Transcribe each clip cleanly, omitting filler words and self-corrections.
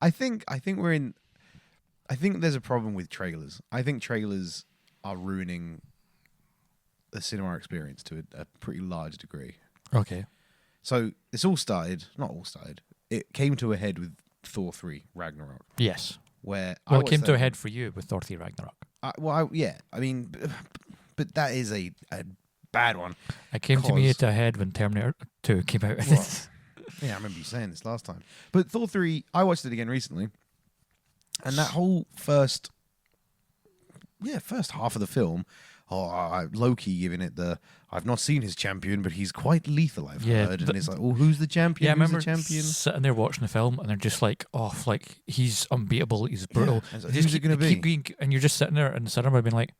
I think we're in. I think there's a problem with trailers. I think trailers are ruining the cinema experience to a pretty large degree. Okay. So it's all started. Not all started. It came to a head with Thor 3 Ragnarok. Yes. Where it came to a head for you with Thor 3 Ragnarok. I mean, but that is a bad one. It came to me at a head when Terminator 2 came out. Yeah, I remember you saying this last time. But Thor 3, I watched it again recently. And that whole first half of the film, Loki giving it I've not seen his champion, but he's quite lethal, I've heard. And it's like, well, who's the champion? Yeah, I remember the champion? Sitting there watching the film, and they're just like, he's unbeatable, he's brutal. Yeah. Like, who's it going to be? And you're just sitting there in the cinema being like,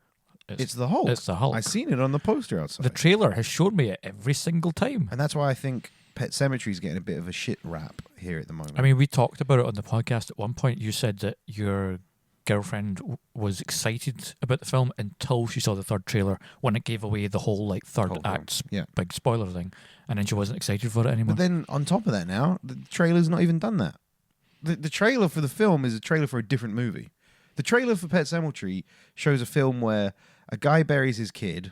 it's the Hulk. It's the Hulk. I've seen it on the poster outside. The trailer has showed me it every single time. And that's why I think Pet Sematary is getting a bit of a shit rap here at the moment. I mean, we talked about it on the podcast at one point. You said that your girlfriend was excited about the film until she saw the third trailer when it gave away the whole third act big spoiler thing, and then she wasn't excited for it anymore. But then on top of that now, the trailer's not even done that. The trailer for the film is a trailer for a different movie. The trailer for Pet Sematary shows a film where a guy buries his kid,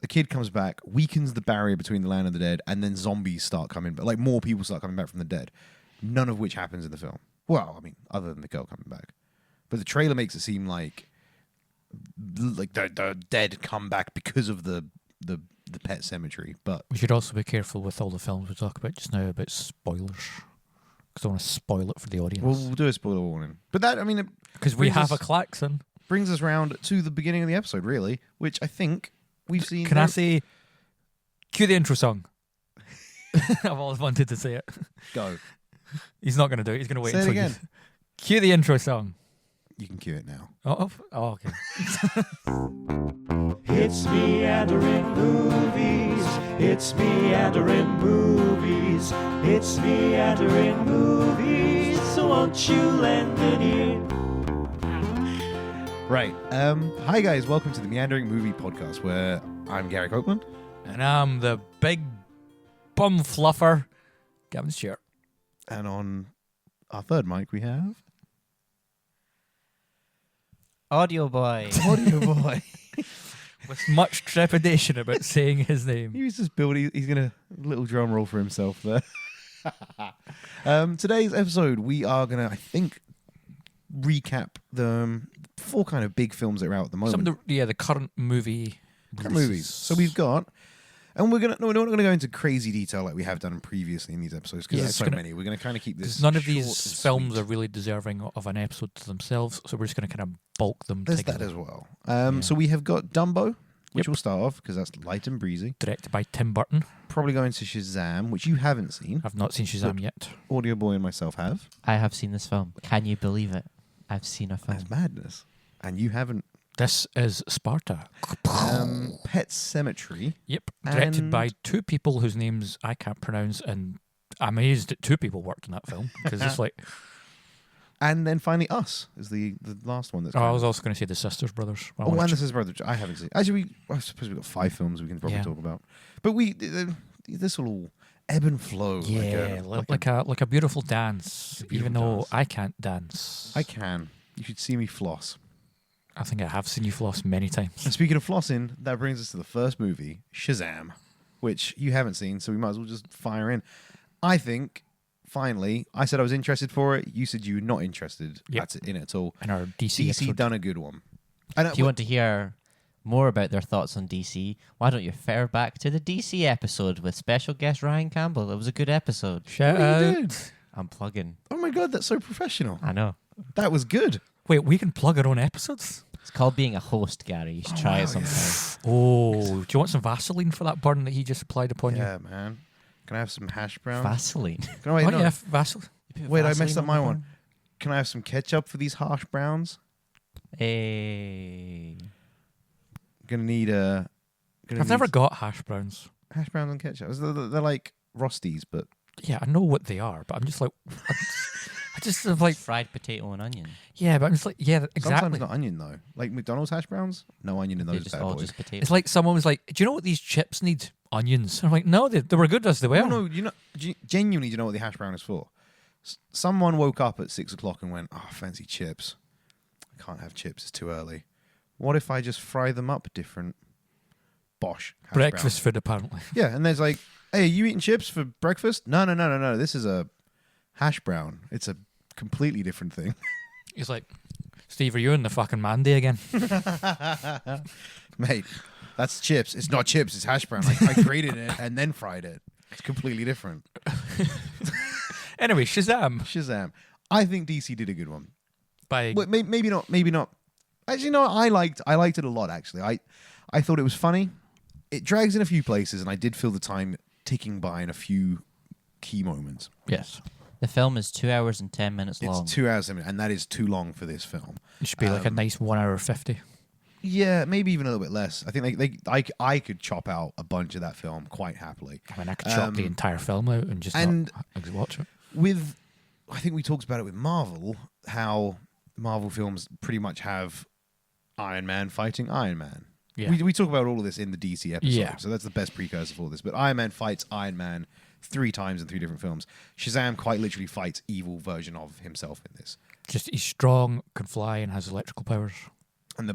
the kid comes back, weakens the barrier between the land and the dead, and then zombies start coming back, like more people start coming back from the dead. None of which happens in the film. Well, I mean, other than the girl coming back. But the trailer makes it seem like the dead come back because of the Pet Sematary. But we should also be careful with all the films we talk about just now about spoilers, because I want to spoil it for the audience. We'll do a spoiler warning. But that, I mean, because we have a klaxon, brings us round to the beginning of the episode, really, which I think we've seen. Can I say, cue the intro song? I've always wanted to say it. Go. He's not going to do it. He's going to wait say until it again. Cue the intro song. You can cue it now. Oh okay. It's Meandering Movies. It's Meandering Movies. It's Meandering Movies. So won't you lend an ear? Right. Hi guys, welcome to the Meandering Movie Podcast, where I'm Gary Copeland. And I'm the big bum fluffer, Gavin Stewart. And on our third mic we have... Audio Boy. Audio Boy. With much trepidation about saying his name. He was just building, he's going to little drum roll for himself there. Today's episode, we are going to, I think, recap the 4 kind of big films that are out at the moment. Some of the current movie movies. So we've got, and we're not going to go into crazy detail like we have done previously in these episodes because there's so many. We're going to kind of keep this. None of these films are really deserving of an episode to themselves, so we're just going to kind of bulk them There's together. that as well. So we have got Dumbo, which we'll start off because that's light and breezy. Directed by Tim Burton. Probably going to Shazam, which you haven't seen. I've not seen Shazam yet. Audio Boy and myself have. I have seen this film. Can you believe it? I've seen a film. That's madness. And you haven't. This is Sparta. Pet Sematary. Yep. Directed by 2 people whose names I can't pronounce, and I'm amazed that 2 people worked in that film because it's like. And then finally, Us is the last one. That's I was also going to say the Sisters Brothers. and the Sisters Brothers. I haven't seen. Actually, I suppose we've got 5 films we can probably talk about. But this will all ebb and flow. Yeah, like a beautiful dance. Even though I can't dance, I can. You should see me floss. I think I have seen you floss many times. And speaking of flossing, that brings us to the first movie, Shazam, which you haven't seen, so we might as well just fire in. I think. Finally, I said I was interested for it. You said you were not interested in it at all. And our DC episode. Done a good one. If you want to hear more about their thoughts on DC, why don't you refer back to the DC episode with special guest Ryan Campbell? It was a good episode. Shout out. I'm plugging. Oh my God, that's so professional. I know. That was good. Wait, we can plug our own episodes? It's called being a host, Gary. You should try it sometime. Yeah. Oh, do you want some Vaseline for that burn that he just applied upon you? Yeah, man. Can I have some hash browns? Vaseline. Can I, yeah, Vaseline. Wait, I messed up my one. Can I have some ketchup for these hash browns? Hey. Gonna need I've never got hash browns. Hash browns and ketchup. They're like Rosties, but yeah, I know what they are, but I'm just like, I just have like fried potato and onion. Yeah, but I'm just like, yeah, exactly. Sometimes not onion though. Like McDonald's hash browns, no onion in those. Just all just potato. It's like someone was like, "Do you know what these chips need? Onions." And I'm like, "No, they were good as they were." No, genuinely, do you know what the hash brown is for? Someone woke up at 6 o'clock and went, "Oh, fancy chips. I can't have chips. It's too early. What if I just fry them up different?" Bosh. Hash Breakfast brown. food, apparently. Yeah, and there's like, "Hey, are you eating chips for breakfast?" No. This is a hash brown. It's a completely different thing. He's like, "Steve, are you in the fucking Mandy again?" Mate, that's chips. It's not chips. It's hash brown. I grated it and then fried it. It's completely different. Anyway, Shazam. Shazam. I think DC did a good one. By Well, maybe not. Maybe not. Actually, no. I liked it a lot. Actually, I thought it was funny. It drags in a few places, and I did feel the time ticking by in a few key moments. yes, The film is 2 hours and 10 minutes long. It's 2 hours, and that is too long for this film. it should be like a nice 1 hour 50. Yeah, maybe even a little bit less. I think I could chop out a bunch of that film quite happily. I mean, I could chop the entire film out and just and not watch it. I think we talked about it with Marvel, how Marvel films pretty much have Iron Man fighting Iron Man. Yeah. We talk about all of this in the DC episode, Yeah. so that's the best precursor for this. But Iron Man fights Iron Man 3 times in 3 different films. Shazam quite literally fights evil version of himself in this. Just he's strong, can fly, and has electrical powers. And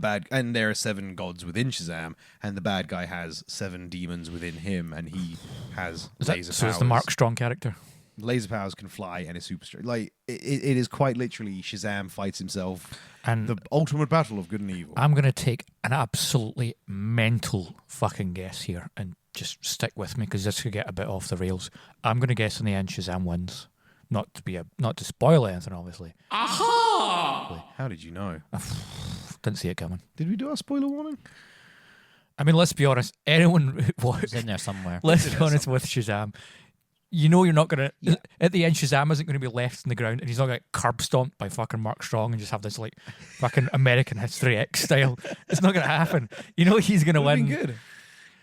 there are 7 gods within Shazam, and the bad guy has 7 demons within him, and he has laser powers. So it's the Mark Strong character. Laser powers, can fly, and is super strong. Like it is quite literally Shazam fights himself, And the ultimate battle of good and evil. I'm going to take an absolutely mental fucking guess here and just stick with me because this could get a bit off the rails. I'm going to guess in the end Shazam wins. Not to spoil anything, obviously. How did you know? Didn't see it coming. Did we do our spoiler warning? I mean, let's be honest. Anyone It's in there somewhere. let's be honest with Shazam. You know you're not going to... At the end, Shazam isn't going to be left in the ground and he's not going to get curb stomped by fucking Mark Strong and just have this like fucking American History X style. It's not going to happen. You know he's going to win. Good.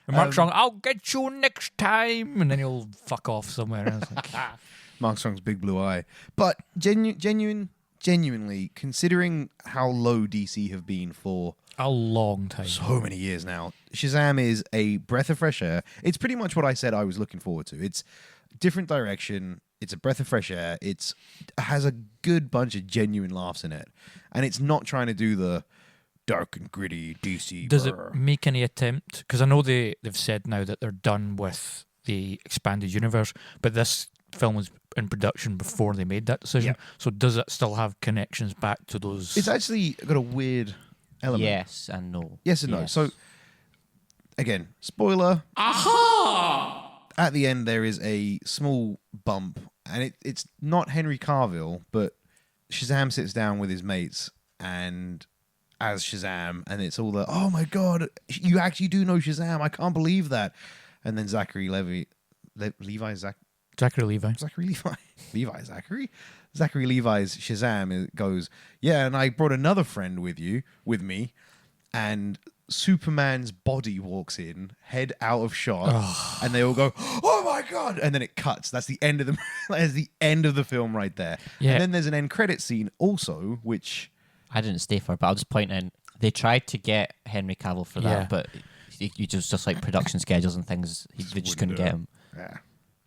And Mark Strong, "I'll get you next time." And then he'll fuck off somewhere. And I was like, Mark Strong's big blue eye. But genuinely, considering how low DC have been for a long time. so many years now, Shazam is a breath of fresh air. It's pretty much what I said I was looking forward to. It's different direction. It's a breath of fresh air. It has a good bunch of genuine laughs in it. And it's not trying to do the dark and gritty DC. Does it make any attempt? Because I know they've said now that they're done with the expanded universe, but this film was in production before they made that decision. Yeah. So does it still have connections back to those? It's actually got a weird element. Yes and no. Yes and no. So, again, spoiler. At the end, there is a small bump, and it's not Henry Cavill, but Shazam sits down with his mates and as Shazam, and it's all the, "Oh my god, you actually do know Shazam! I can't believe that!" And then Zachary Levi's Shazam goes, "Yeah, and I brought another friend with me, and Superman's body walks in, head out of shot, and they all go, 'Oh my god!' And then it cuts. That's the end of the that's the end of the film right there. Yeah. And then there's an end credit scene also, which I didn't stay for it, but I'll just point in. They tried to get Henry Cavill for Yeah. that, but you just like production schedules and things, they just couldn't do get it. him. yeah.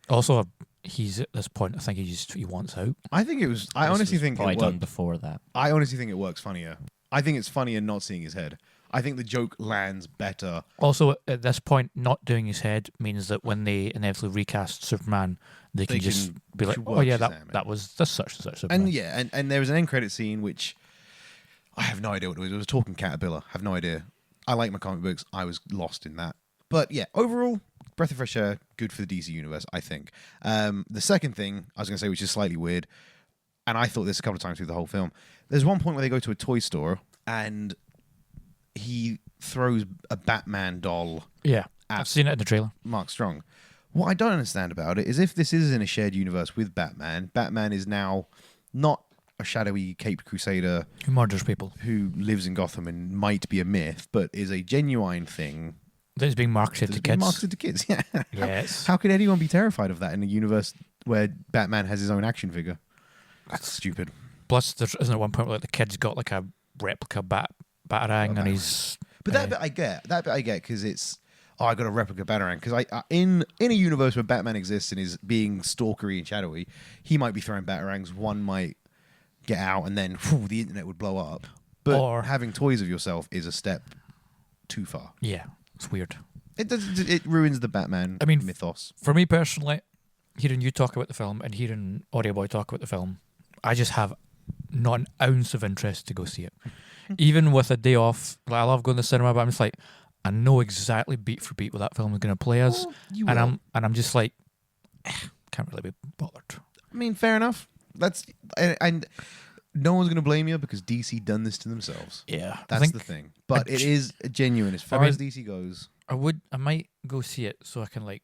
Also, he's at this point. I think he wants out. I think it was. I This honestly was think probably it done worked. before that. I honestly think it works funnier. I think it's funnier not seeing his head. I think the joke lands better. Also, at this point, not doing his head means that when they inevitably recast Superman, they can just be like, "Oh work yeah, Shazam in. that was this such and such Superman." And yeah, and there was an end credit scene which I have no idea what it was. It was talking Caterpillar. I have no idea. I like my comic books. I was lost in that. But yeah, overall, breath of fresh air, good for the DC universe, I think. The second thing I was going to say, which is slightly weird, and I thought this a couple of times through the whole film. There's one point where they go to a toy store and he throws a Batman doll yeah, I've seen it in the trailer. Mark Strong. What I don't understand about it is if this is in a shared universe with Batman, Batman is now not a shadowy caped crusader Who murders people? who lives in Gotham and might be a myth, but is a genuine thing That is being marketed that's to being kids. marketed to kids. Yeah. Yes. How could anyone be terrified of that in a universe where Batman has his own action figure? That's stupid. Plus, there isn't at one point where like, the kid's got like a replica batarang, and he's. But that bit I get. That bit I get because it's oh, I got a replica Batarang, because in a universe where Batman exists and is being stalkery and shadowy, he might be throwing Batarangs. One might get out, and then the internet would blow up. But Or having toys of yourself is a step too far. Yeah, it's weird. It ruins the Batman mythos. For me personally, hearing you talk about the film and hearing Audio Boy talk about the film, I just have not an ounce of interest to go see it. Even with a day off, I love going to the cinema, but I'm just like, I know exactly beat for beat what that film is going to play as, I'm just like, can't really be bothered. I mean, fair enough. And no one's going to blame you because DC done this to themselves. Yeah, that's the thing. But it is genuine as far as DC goes. I might go see it so I can like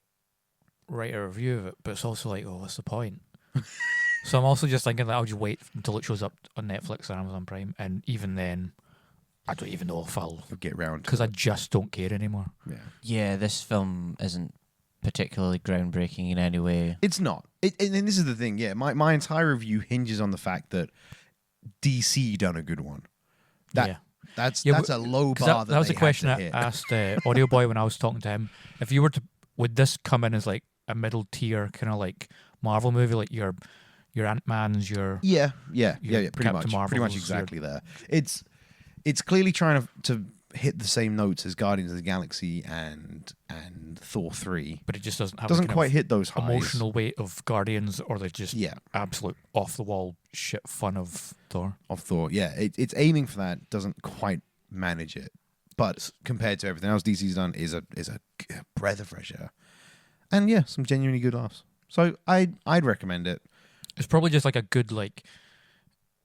write a review of it, but it's also like, oh, what's the point? So I'm also just thinking that I'll just wait until it shows up on Netflix or Amazon Prime, and even then, I don't even know if I'll get round because I just don't care anymore. Yeah, this film isn't particularly groundbreaking in any way. It's not. And this is the thing. Yeah, my entire review hinges on the fact that DC done a good one. That's a low bar. That was a question I hit. asked Audio Boy when I was talking to him. If you were to, would this come in as like a middle tier kind of like Marvel movie, like your Ant-Man's, your pretty much exactly there. It's clearly trying to hit the same notes as Guardians of the Galaxy and Thor 3, but it just doesn't quite hit those highs. Emotional weight of Guardians, or they just absolute off the wall shit fun of Thor. It's aiming for that, doesn't quite manage it, but compared to everything else DC's done, is a breath of fresh air, and some genuinely good laughs. So I'd recommend it. It's probably just like a good, like,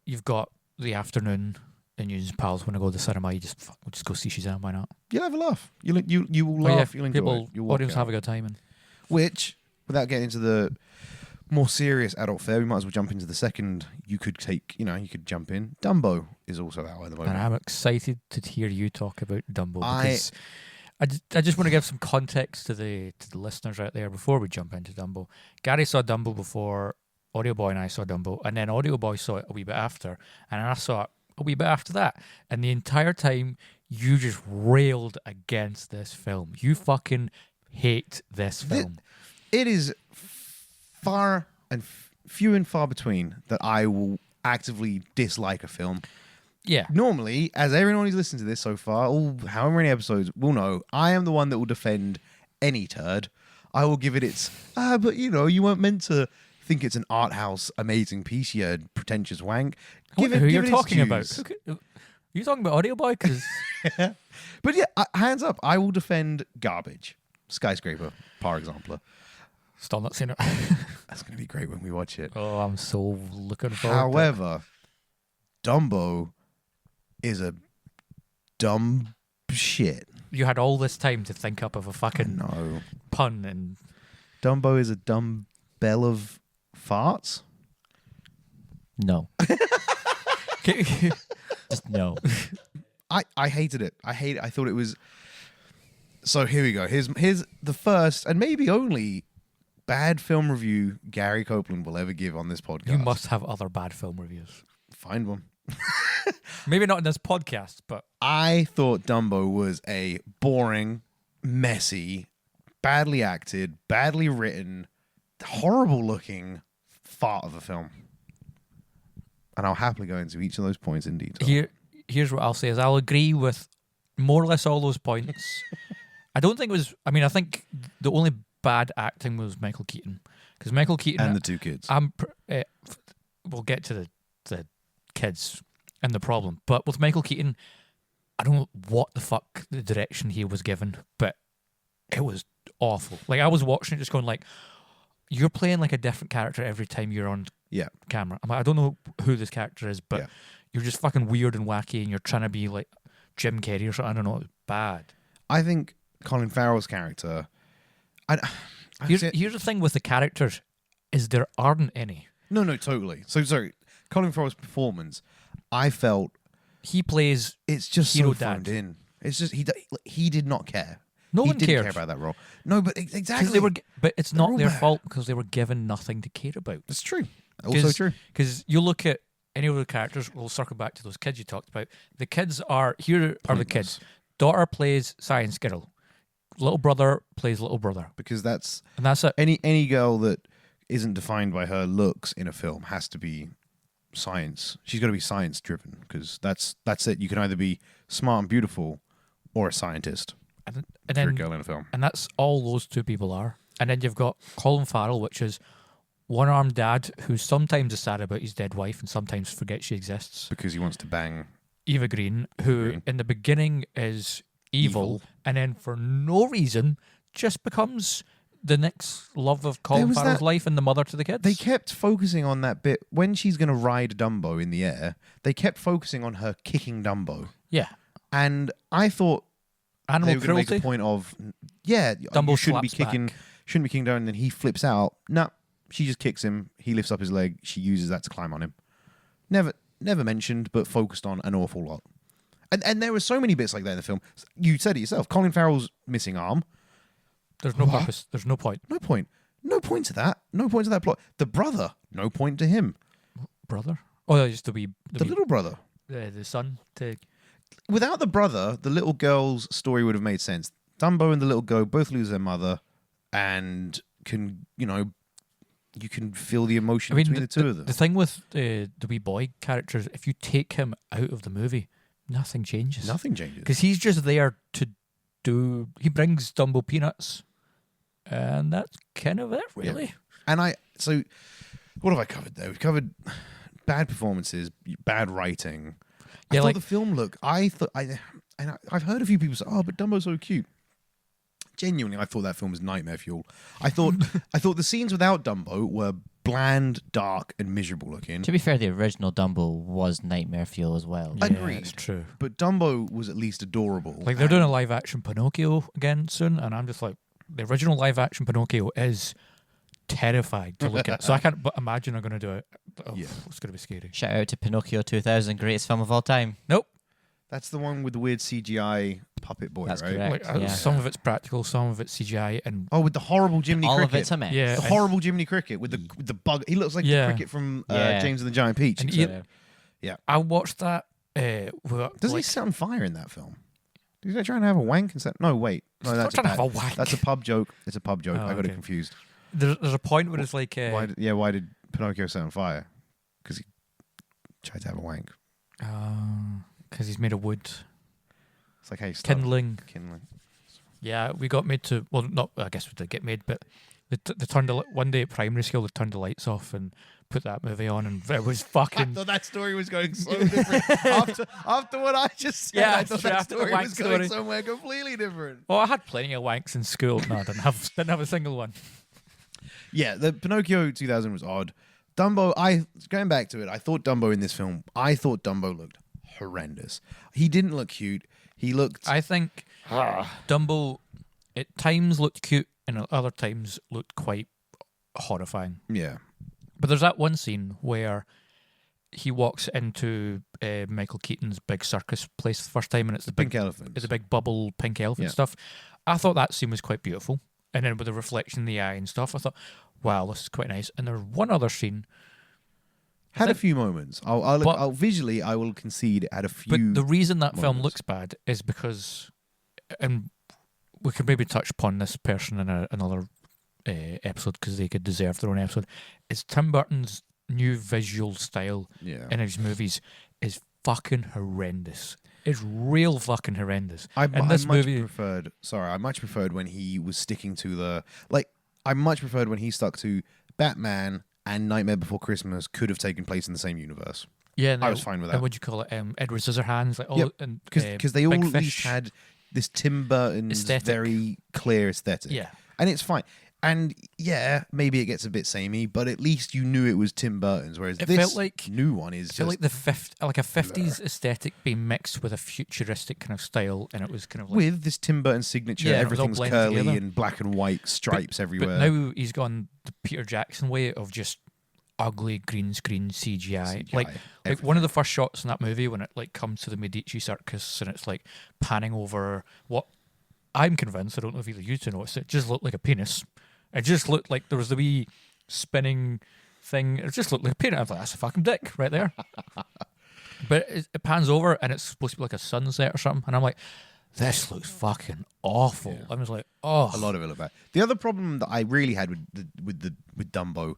you've got the afternoon and your pals want to go to the cinema, you just go see Shazam. Why not? You'll have a laugh. You will laugh. You'll enjoy it. Audience have a good time. Which, without getting into the more serious adult fare, we might as well jump into the second. You could jump in. Dumbo is also out at the moment. And I'm excited to hear you talk about Dumbo because I just want to give some context to the listeners out there before we jump into Dumbo. Gary saw Dumbo before Audio Boy and I saw Dumbo, and then Audio Boy saw it a wee bit after, and I saw it a wee bit after that. And the entire time, you just railed against this film. You fucking hate this film. It is far and few and far between that I will actively dislike a film. Yeah. Normally, as everyone who's listened to this so far, however many episodes, will know, I am the one that will defend any turd. I will give it its, but you weren't meant to think it's an art house amazing piece, you pretentious wank. Who you're talking about? Are you talking about Audio Boy? But hands up, I will defend garbage. Skyscraper, par example. Still not seen it. That's going to be great when we watch it. Oh, I'm so looking forward. However, Dumbo is a dumb shit. You had all this time to think up of a fucking pun, and Dumbo is a dumb bell of farts. No. Just no. I hated it. I thought it was. So here we go. Here's the first and maybe only bad film review Gary Copeland will ever give on this podcast. You must have other bad film reviews. Find one. Maybe not in this podcast, but I thought Dumbo was a boring, messy, badly acted, badly written, horrible looking fart of a film. And I'll happily go into each of those points in detail. Here's what I'll say is I'll agree with more or less all those points. I don't think it was. I mean, I think the only bad acting was Michael Keaton, because Michael Keaton and the two kids. We'll get to the kids and the problem, but with Michael Keaton, I don't know what the fuck the direction he was given, but it was awful. Like, I was watching it just going like, you're playing like a different character every time you're on camera. I'm like, I don't know who this character is, but you're just fucking weird and wacky, and you're trying to be like Jim Carrey or something. I don't know. It was bad. I think Colin Farrell's character. Here's the thing with the characters, is there aren't any. No, totally. So sorry, Colin Farrell's performance, I felt he plays. It's just hero so phoned in. It's just he did not care. No one didn't cared care about that role. No, but exactly. But it's not their fault because they were given nothing to care about. That's true. Also true. Because you look at any of the characters. We'll circle back to those kids you talked about. The kids are the kids. Daughter plays Science Girl. little brother plays little brother, because that's and that's it. any girl that isn't defined by her looks in a film has to be science. She's got to be science driven, because that's it. You can either be smart and beautiful or a scientist. And if you're a then, girl in a film. and that's all those two people are. And then you've got Colin Farrell, which is one-armed dad who sometimes is sad about his dead wife and sometimes forgets she exists. Because he wants to bang. Eva Green, who in the beginning is evil, and then for no reason just becomes the next love of Colin Farrell's life and the mother to the kids. They kept focusing on that bit when she's going to ride Dumbo in the air. They kept focusing on her kicking Dumbo, Yeah. and I thought Animal they were going to cruelty. make a point of, yeah, Dumbo you shouldn't be slaps kicking, back. shouldn't be kicking down, and then he flips out. No, she just kicks him. He lifts up his leg. She uses that to climb on him. Never mentioned, but focused on an awful lot. And there were so many bits like that in the film. You said it yourself. Colin Farrell's missing arm. There's no purpose. There's no point. No point. No point to that. No point to that plot. The brother. No point to him. Brother? Oh, yeah, just The little brother. the son to. Without the brother, the little girl's story would have made sense. Dumbo and the little girl both lose their mother, and you can feel the emotion between the two of them. The thing with the wee boy characters, if you take him out of the movie, nothing changes. Nothing changes. Because he's just there to do. He brings Dumbo peanuts, and that's kind of it, really. Yeah. And so what have I covered there? We've covered bad performances, bad writing. I thought the film looked. I've heard a few people say, "Oh, but Dumbo's so cute." Genuinely, I thought that film was nightmare fuel. I thought the scenes without Dumbo were bland, dark, and miserable looking. To be fair, the original Dumbo was nightmare fuel as well. Yeah, Agreed. it's true. But Dumbo was at least adorable. Like, they're doing a live action Pinocchio again soon, and I'm just like, the original live action Pinocchio is terrified to look at. So I can't but imagine I'm going to do it. Oh, Yeah. It's going to be scary. Shout out to Pinocchio 2000, greatest film of all time. Nope. That's the one with the weird CGI puppet boy, That's right? correct. Like, Yeah. Some of it's practical, some of it's CGI, and Oh, with the horrible Jiminy All Cricket. of it's a mess. Yeah. The horrible Jiminy Cricket with the bug. He looks like Yeah. the cricket from Yeah. James and the Giant Peach. And except- I watched that. Doesn't he set on fire in that film? Is he trying to have a wank and set? No, wait. No, that's trying to have a wank. That's a pub joke. It's a pub joke. Oh, I got it okay. confused. There's a point where it's like, Why did Pinocchio set on fire? Because he tried to have a wank. because he's made of wood, It's like, hey, stop. kindling. Kindling. Yeah, we got made to. Well, not. I guess we did get made, but they turned one day at primary school. They turned the lights off and put that movie on, and it was I fucking. thought that story was going so different. after what I just said, Yeah, I thought that after the story wank was going story. somewhere completely different. Oh, I had plenty of wanks in school. No, I didn't have a single one. Yeah, the Pinocchio 2000 was odd. Dumbo, going back to it, I thought Dumbo in this film, Dumbo looked horrendous. He didn't look cute. He looked... I think Dumbo at times looked cute and at other times looked quite horrifying. Yeah. But there's that one scene where he walks into Michael Keaton's big circus place the first time, and it's the Pink elephant. It's a big bubble pink elephant Yeah. stuff. I thought that scene was quite beautiful. And then with the reflection in the eye and stuff, I thought, wow, this is quite nice. And there's one other scene. Had a few moments. I'll visually, I will concede it had a few. But the reason that film moments. looks bad is because, and we could maybe touch upon this person in another episode because they could deserve their own episode, is Tim Burton's new visual style in his movies is fucking horrendous. It's real fucking horrendous. I much movie preferred when he was sticking to I much preferred when he stuck to Batman and Nightmare Before Christmas could have taken place in the same universe. Yeah, I was fine with that. And what'd you call it? Edward Scissorhands, like all, Yep. and Because they all Big at least Fish. had this Tim Burton's Aesthetic. very clear aesthetic. Yeah. And it's fine. And yeah, maybe it gets a bit samey, but at least you knew it was Tim Burton's. Whereas It this felt like- new one is I feel just like a 50s aesthetic being mixed with a futuristic kind of style, and it was kind of like. with this Tim Burton signature. Yeah, and it was all Everything's blended curly together. and black and white stripes everywhere. But now he's gone the Peter Jackson way of just ugly green screen CGI. CGI, Like one of the first shots in that movie when it like comes to the Medici circus and it's like panning over what I'm convinced, I don't know if either you two noticed, it just looked like a penis. It just looked like there was the wee spinning thing. It just looked like a penis. I was like, that's a fucking dick right there. But it pans over and it's supposed to be like a sunset or something. And I'm like, this looks fucking awful. Yeah. I was like, oh. A lot of it looked bad. The other problem that I really had with Dumbo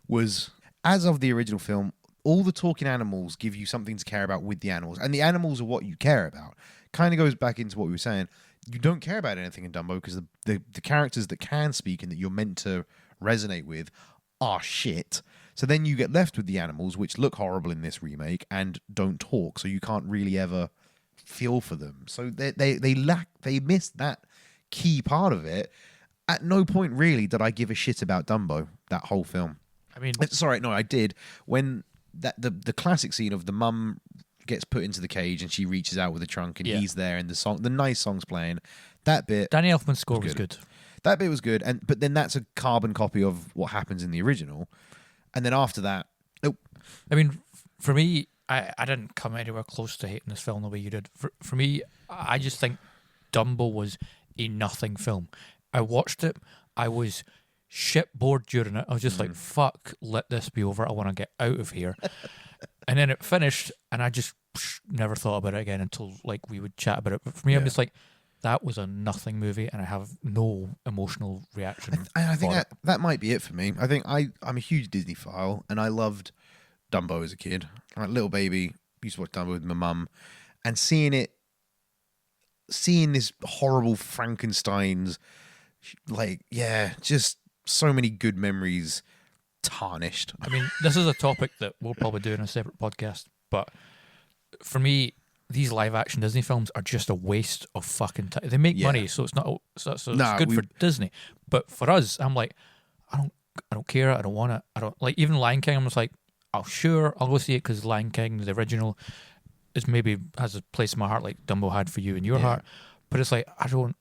was, as of the original film, all the talking animals give you something to care about with the animals, and the animals are what you care about. Kind of goes back into what we were saying. You don't care about anything in Dumbo because the characters that can speak and that you're meant to resonate with are shit. So then you get left with the animals, which look horrible in this remake and don't talk, so you can't really ever feel for them. So they missed that key part of it. At no point really did I give a shit about Dumbo, that whole film. I mean, sorry, no, I did. When the classic scene of the mum gets put into the cage and she reaches out with the trunk and he's there and the nice song's playing, that bit, Danny Elfman's score was good. That bit was good, but then that's a carbon copy of what happens in the original. And then after that, nope. I mean, for me, I didn't come anywhere close to hating this film the way you did. For me, I just think Dumbo was a nothing film. I watched it. I was shit bored during it. I was just like, fuck, let this be over. I want to get out of here. And then it finished, and I just never thought about it again until like we would chat about it. But for me, I'm just like, that was a nothing movie, and I have no emotional reaction. I think that might be it for me. I think I'm a huge Disney file, and I loved Dumbo as a kid. Like little baby, used to watch Dumbo with my mum, and seeing this horrible Frankenstein's, like, just so many good memories tarnished. I mean, this is a topic that we'll probably do in a separate podcast, but for me, these live action Disney films are just a waste of fucking time. They make money, so it's not so it's good for Disney. But for us, I'm like, I don't care. I don't want it. I don't like even Lion King. I'm just like, oh sure, I'll go see it because Lion King, the original, is maybe has a place in my heart like Dumbo had for you in your heart. But it's like no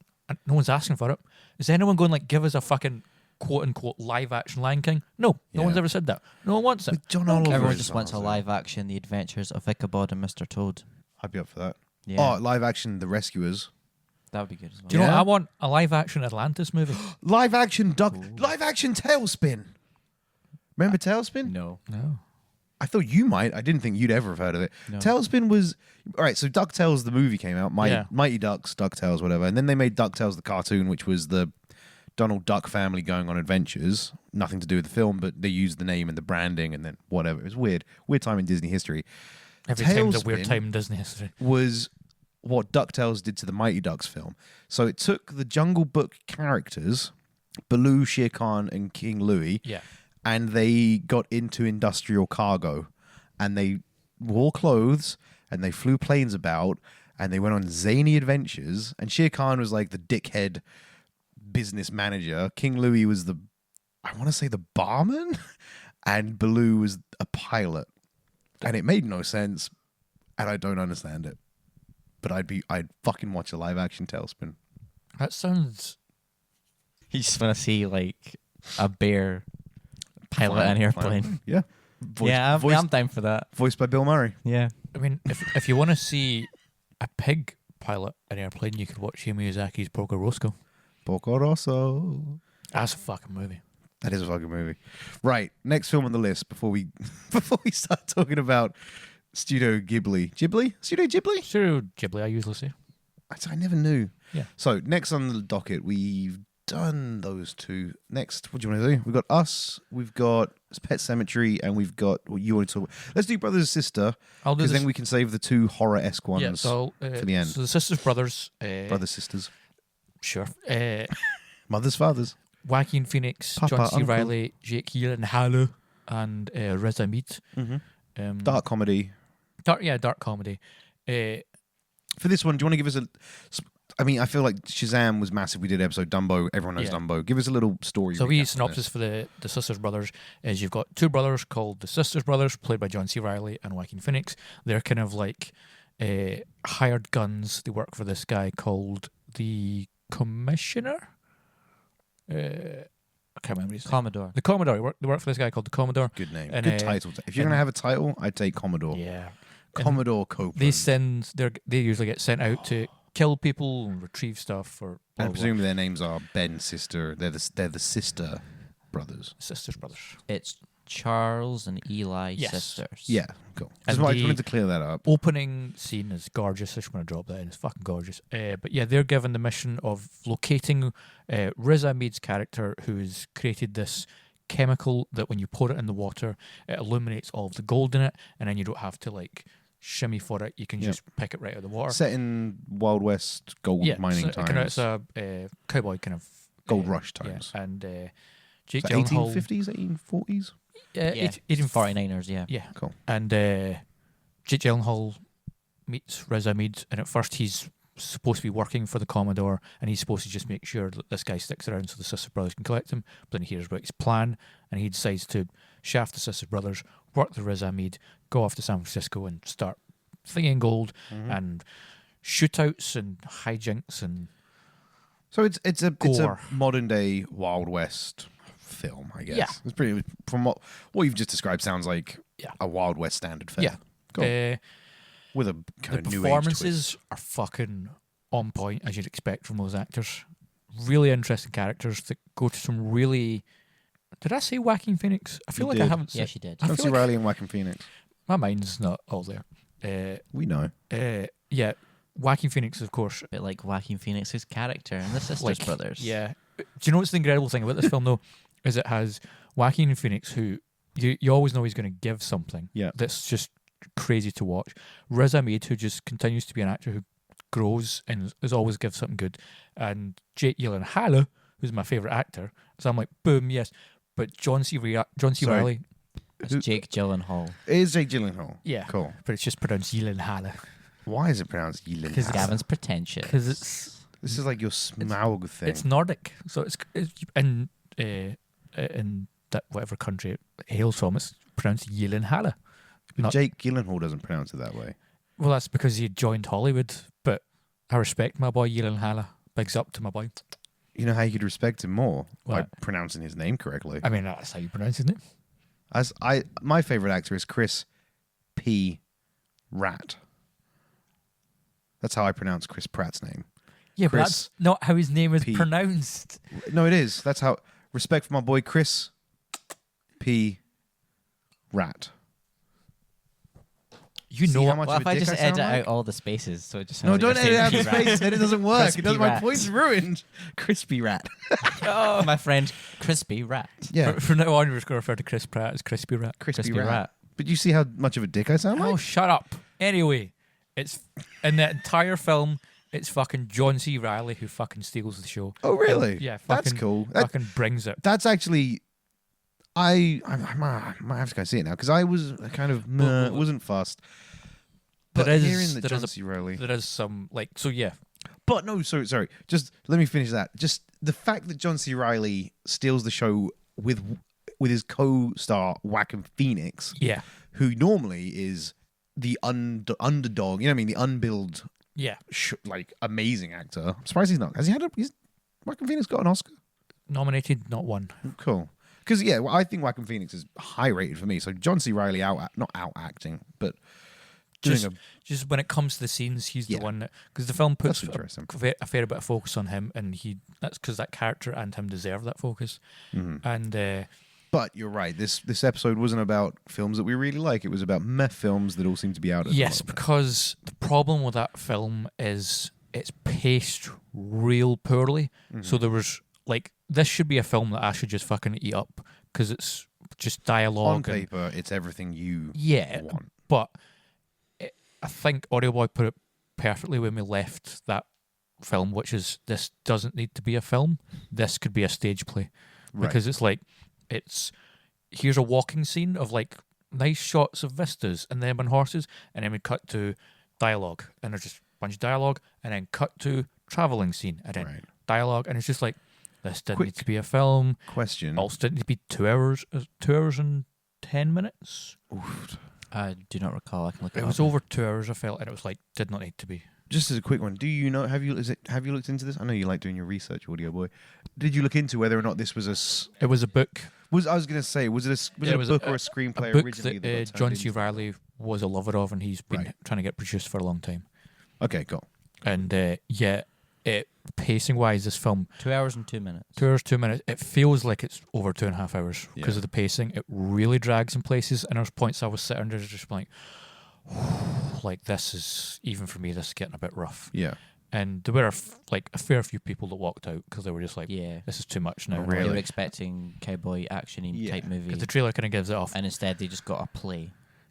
one's asking for it. Is anyone going like give us a fucking quote unquote live action Lion King? No one's ever said that. No one wants it. John Oliver. Everyone just wants a live action The Adventures of Ichabod and Mr. Toad. I'd be up for that. Yeah. Oh, live action The Rescuers. That would be good as well. Do you know what? I want a live action Atlantis movie. Live action Tailspin. Remember Tailspin? No. I thought you might. I didn't think you'd ever have heard of it. No. Tailspin was all right. So DuckTales the movie came out. Mighty Ducks, DuckTales, whatever, and then they made DuckTales the cartoon, which was the Donald Duck family going on adventures. Nothing to do with the film, but they used the name and the branding, and then whatever. It was weird time in Disney history. Every time's a weird time in Disney history. Was what DuckTales did to the Mighty Ducks film. So it took the Jungle Book characters, Baloo, Shere Khan, and King Louie, and they got into industrial cargo, and they wore clothes, and they flew planes about, and they went on zany adventures. And Shere Khan was like the dickhead business manager. King Louie was the barman, and Baloo was a pilot. And it made no sense, and I don't understand it. But I'd fucking watch a live action Tailspin. That sounds. You just want to see like a bear pilot an airplane. Yeah. I'm down for that. Voiced by Bill Murray. Yeah. I mean, if you want to see a pig pilot an airplane, you could watch Hayao Miyazaki's Porco Rosso. Porco Rosso. That's a fucking movie. That is a fucking movie. Right, next film on the list before we start talking about Studio Ghibli. Studio Ghibli? Studio Ghibli, I usually say. I never knew. Yeah. So, next on the docket, we've done those two. Next, what do you want to do? We've got Us, we've got Pet Sematary, and we've got what you want to talk about. Let's do Brothers and Sister, because then we can save the two horror-esque ones for the end. So the Sisters, Brothers. Brothers, Sisters. Sure. Mothers, Fathers. Joaquin Phoenix, Papa, John C. Uncle. Reilly, Jake Gyllenhaal, and Riz Ahmed. Mm-hmm. Dark comedy. Dark comedy. For this one, do you want to give us I mean, I feel like Shazam was massive. We did episode Dumbo. Everyone knows Dumbo. Give us a little story. So synopsis for the Sisters Brothers is you've got two brothers called the Sisters Brothers, played by John C. Reilly and Joaquin Phoenix. They're kind of like hired guns. They work for this guy called the Commissioner. I can't remember his name. Commodore. The Commodore. They work for this guy called the Commodore. Good name. And, good title. If you're going to have a title, I'd take Commodore. Yeah. Commodore Copeland. They usually get sent out to kill people and retrieve stuff. And presumably their names are Ben, Sister. They're the Sister Brothers. Sisters Brothers. It's Charles and Eli Yes. sisters. Yeah, cool. And I just the- wanted to clear that up. Opening scene is gorgeous. I just want to drop that in. It's fucking gorgeous. But yeah, they're given the mission of locating Riz Ahmed's character, who's created this chemical that when you pour it in the water, it illuminates all of the gold in it, and then you don't have to like shimmy for it. You can Yep. just pick it right out of the water. Set in Wild West gold mining so times. it's a cowboy kind of Gold rush times. Yeah, and Jake So Gyllenhaal. 1850s, 1840s? Yeah, 49ers, yeah. Yeah. Cool. And Jake Gyllenhaal meets Riz Ahmed, and at first he's supposed to be working for the Commodore, and he's supposed to just make sure that this guy sticks around so the Sister Brothers can collect him. But then he hears about his plan, and he decides to shaft the Sister Brothers, work the Riz Ahmed, go off to San Francisco, and start flinging gold and shootouts and hijinks and So it's a Gore. modern day Wild West film, I guess. Yeah. It's pretty from what you've just described sounds like Yeah. a Wild West standard film. Yeah. Cool. With a kind The of new age twist. performances are fucking on point, as you'd expect from those actors. Really interesting characters that go to some really. Did I say Joaquin Phoenix? I feel You like I did. haven't Yeah, said. she did. I John feel C. like- Reilly and Joaquin Phoenix. My mind's not all there. We know. Yeah, Joaquin Phoenix, of course. A bit like Joaquin Phoenix's character in the Sisters Brothers. Yeah. Do you know what's the incredible thing about this film, though? Is it has Joaquin Phoenix, who you always know he's going to give something Yeah. that's just crazy to watch. Riz Ahmed, who just continues to be an actor who grows and is always gives something good. And Jake Gyllenhaal, who's my favourite actor. So I'm like, boom, yes. But John C. Sorry. Reilly, It's Jake Gyllenhaal. It is Jake Gyllenhaal. yeah. Cool. But it's just pronounced Gyllenhaal. Why is it pronounced Gyllenhaal? Gavin's pretentious. Because it's This is like your Smaug thing. It's Nordic, so it's in that whatever country it hails from. It's pronounced Gyllenhaal. But not- Jake Gyllenhaal doesn't pronounce it that way. Well, that's because he joined Hollywood. But I respect my boy Gyllenhaal. Bigs up to my boy. You know how you could respect him more? By What? pronouncing his name correctly. I mean, that's how you pronounce his name. My favorite actor is Chris P. Rat. That's how I pronounce Chris Pratt's name. Yeah, but Chris that's not how his name is P. pronounced. No, it is. That's how. Respect for my boy Chris P. Rat. You See know how what? much Well, of if a I dick just I sound edit like? out all the spaces, so it just No, sounds like don't you're edit out saying the P-Rat. space. Then it doesn't work. Crispy It doesn't. My rat. point's ruined. Crispy Rat. Oh, my friend Crispy Rat. Yeah, From now on, we're just going to refer to Chris Pratt as Crispy Rat. Crispy, Crispy rat. Rat. But you see how much of a dick I sound like? Oh, shut up. Anyway, it's in that entire film. It's fucking John C. Reilly who fucking steals the show. Oh, really? And, yeah, That's fucking, cool. That- Fucking brings it. That's actually. I might have to go see it now because I was kind of wasn't fussed. But There is- hearing that there John is a- C. Reilly. There is some so yeah. But no, sorry. Just let me finish that. Just the fact that John C. Reilly steals the show with his co-star Joaquin Phoenix, Yeah. who normally is the underdog. You know what I mean? The unbilled, Yeah. like amazing actor. I'm surprised he's not. Has he had Joaquin Phoenix got an Oscar? Nominated, not won. Cool. Because I think Joaquin Phoenix is high rated for me. So John C. Reilly not out acting, but doing Just when it comes to the scenes, he's Yeah. the one that because the film puts That's interesting. a fair bit of focus on him, and that's because that character and him deserve that focus. And But you're right. This episode wasn't about films that we really like. It was about meh films that all seem to be out. At the yes, moment. because the problem with that film is it's paced real poorly. So there was this should be a film that I should just fucking eat up because it's just dialogue. On and- paper, it's everything you yeah, want. but I think Audio Boy put it perfectly when we left that film, which is this doesn't need to be a film. This could be a stage play Right. because it's here's a walking scene of nice shots of vistas and them on horses, and then we cut to dialogue, and there's just a bunch of dialogue, and then cut to traveling scene, and then Right. dialogue, and it's just like this didn't Quick need to be a film. Question. Also didn't need to be 2 hours, 2 hours and 10 minutes. Oof. I do not recall. I can look it It up. was over 2 hours, I felt, and it was did not need to be. Just as a quick one, do you know? Have you looked into this? I know you like doing your research, Audio Boy. Did you look into whether or not this was It was a book. was I was going to say was it a book or a screenplay A book originally? that got John turned C. into- Reilly was a lover of, and he's been Right. trying to get produced for a long time. Okay, cool. And pacing wise, this film 2 hours and 2 minutes. 2 hours 2 minutes. It feels like it's over 2.5 hours because of the pacing. It really drags in places, and there's points I was sitting there just like, like this is even for me. This is getting a bit rough. Yeah. And there were a fair few people that walked out because they were just like, this is too much now. Really? They were expecting cowboy action-y type movie. Because the trailer kind of gives it off. And instead they just got a play.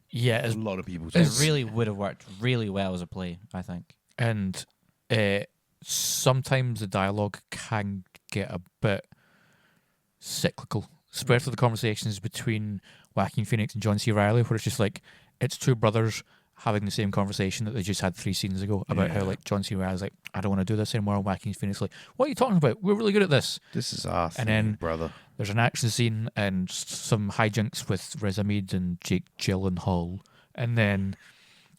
Yeah. A lot of people. It really would have worked really well as a play, I think. And sometimes the dialogue can get a bit cyclical, especially the conversations between Joaquin Phoenix and John C. Reilly, where it's just like, it's two brothers having the same conversation that they just had 3 scenes ago about how like John C. Reilly's like, I don't want to do this anymore. And Joaquin Phoenix like, what are you talking about? We're really good at this. This is our thing, and then brother. There's an action scene and some hijinks with Riz Ahmed and Jake Gyllenhaal, and then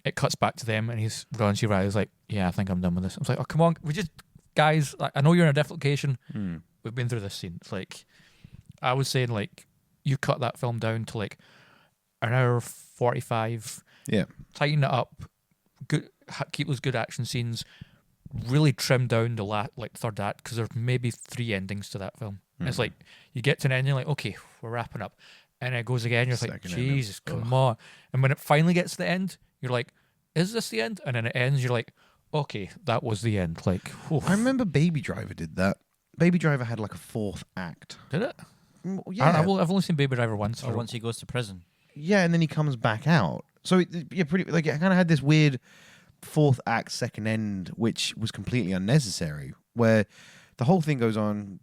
it cuts back to them, and John C. Reilly's like, yeah, I think I'm done with this. I was like, oh come on, guys, I know you're in a different location. We've been through this scene. It's like, I was saying, like, you cut that film down to like an hour 45. Yeah. Tighten it up. Good, keep those good action scenes. Really trim down the third act, because there's maybe 3 endings to that film. It's like you get to an end, you're like, okay, we're wrapping up, and it goes again. You're like, Jesus, come on! And when it finally gets to the end, you're like, is this the end? And then it ends. You're like, okay, that was the end. Like, I remember Baby Driver did that. Baby Driver had like a 4th act. Did it? Yeah. I've only seen Baby Driver once. Or once he goes to prison. Yeah, and then he comes back out. So pretty like it kind of had this weird 4th act second end, which was completely unnecessary. Where the whole thing goes on.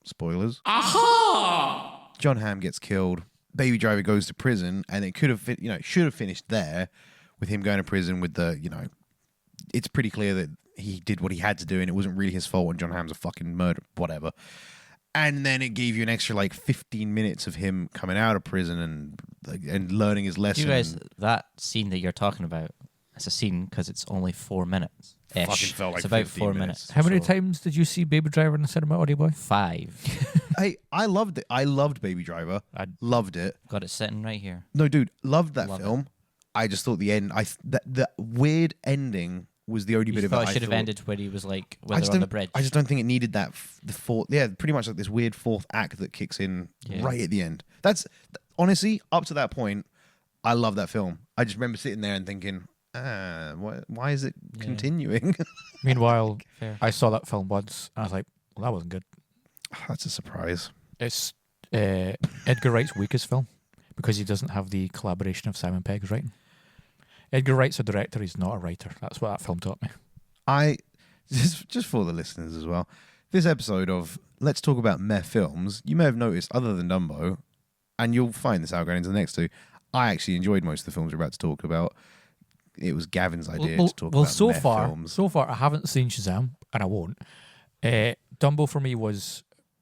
Spoilers. Aha! John Hamm gets killed. Baby Driver goes to prison, and it could have should have finished there with him going to prison. With the it's pretty clear that he did what he had to do, and it wasn't really his fault. And John Hamm's a fucking murderer, whatever. And then it gave you an extra like 15 minutes of him coming out of prison and learning his lesson. You guys, that scene that you're talking about, it's a scene because it's only 4 minutes. Fucking felt like it's about 15 4 minutes. How many times did you see Baby Driver in the cinema, Audio Boy? 5. Hey, I loved it. I loved Baby Driver. I loved it. Got it sitting right here. No, dude, loved that film. I just thought the end. The weird ending was the only bit of it. I should have ended where he was like, where they're on the bridge. I just don't think it needed that. Pretty much like this weird 4th act that kicks in right at the end. That's honestly up to that point. I love that film. I just remember sitting there and thinking, why is it continuing? Meanwhile, I saw that film once, and I was like, well, that wasn't good. That's a surprise. It's Edgar Wright's weakest film because he doesn't have the collaboration of Simon Pegg's writing. Edgar Wright's a director, he's not a writer. That's what that film taught me. Just for the listeners as well, this episode of Let's Talk About Meh Films, you may have noticed, other than Dumbo, and you'll find this out going into the next 2, I actually enjoyed most of the films we're about to talk about. It was Gavin's idea to talk about so meh far, films. So far, I haven't seen Shazam, and I won't. Dumbo for me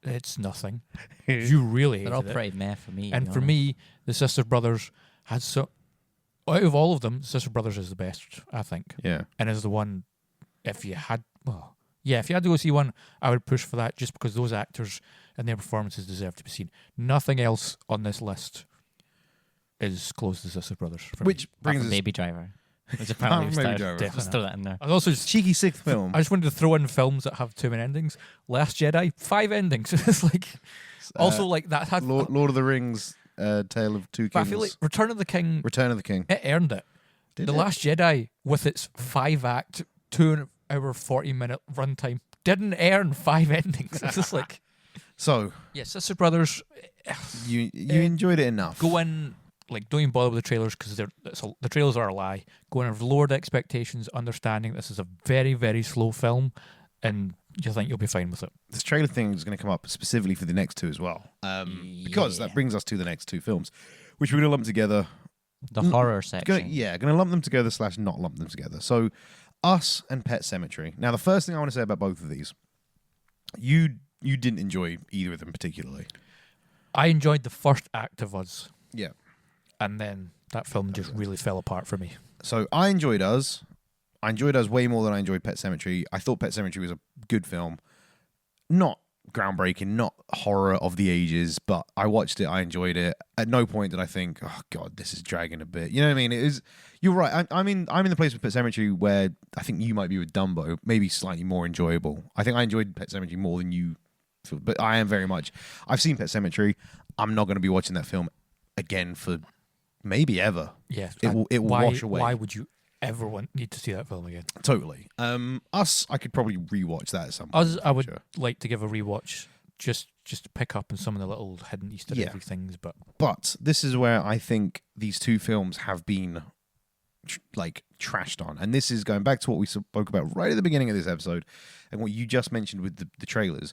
it's nothing. You really hated They're all it. pretty meh for me. And for me, the Sister Brothers had out of all of them, Sister Brothers is the best, I think. Yeah. And is the one, if you had to go see one, I would push for that just because those actors and their performances deserve to be seen. Nothing else on this list is close to Sister Brothers. Which brings us... Baby Driver. Which apparently Baby Driver. Let's throw that in there. I was also just cheeky 6th film. I just wanted to throw in films that have 2 endings. Last Jedi, 5 endings. It's like also like that had Lord of the Rings, Tale of Two Kings. But I feel like Return of the King. It earned it. Did the it? Last Jedi, with its 5-act, 2 hour 40-minute runtime, didn't earn 5 endings. It's just like so. Yeah, Sister Brothers. You enjoyed it enough. Go in. Like, don't even bother with the trailers because the trailers are a lie. Go in with lowered expectations, understanding this is a very, very slow film, and you think you'll be fine with it. This trailer thing is going to come up specifically for the next 2 as well, because that brings us to the next 2 films, which we're going to lump together. The horror section. Going to lump them together / not lump them together. So, Us and Pet Sematary. Now, the first thing I want to say about both of these, you didn't enjoy either of them particularly. I enjoyed the first act of Us. Yeah. And then that film just really fell apart for me. So I enjoyed Us. I enjoyed Us way more than I enjoyed Pet Sematary. I thought Pet Sematary was a good film. Not groundbreaking, not horror of the ages, but I watched it, I enjoyed it. At no point did I think, oh god, this is dragging a bit. You know what I mean? It is. You're right. I'm in the place with Pet Sematary where I think you might be with Dumbo, maybe slightly more enjoyable. I think I enjoyed Pet Sematary more than you, but I am very much. I've seen Pet Sematary. I'm not going to be watching that film again for maybe ever. Yeah, it will wash away. Why would you ever need to see that film again? Totally. Us, I could probably rewatch that at some point. Us, I would like to give a rewatch just to pick up on some of the little hidden Easter egg things. But this is where I think these two films have been trashed on, and this is going back to what we spoke about right at the beginning of this episode, and what you just mentioned with the trailers.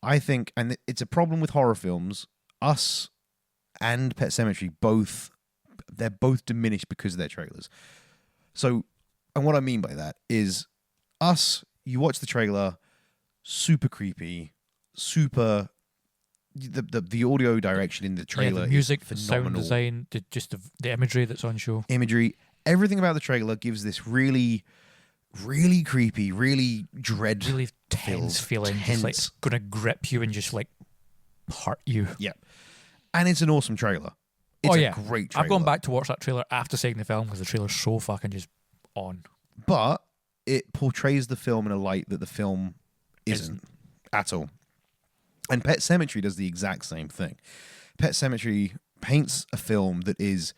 I think, and it's a problem with horror films. Us and Pet Sematary they're both diminished because of their trailers. So, and what I mean by that is, Us, you watch the trailer, super creepy, super. The audio direction in the trailer, the music, is the phenomenal. sound design, the imagery that's on show. Imagery, everything about the trailer gives this really, really creepy, really really tense feeling, just like gonna grip you and just like hurt you. Yeah, and it's an awesome trailer. It's a great trailer. I've gone back to watch that trailer after seeing the film because the trailer's so fucking just on. But it portrays the film in a light that the film isn't at all. And Pet Sematary does the exact same thing. Pet Sematary paints a film that is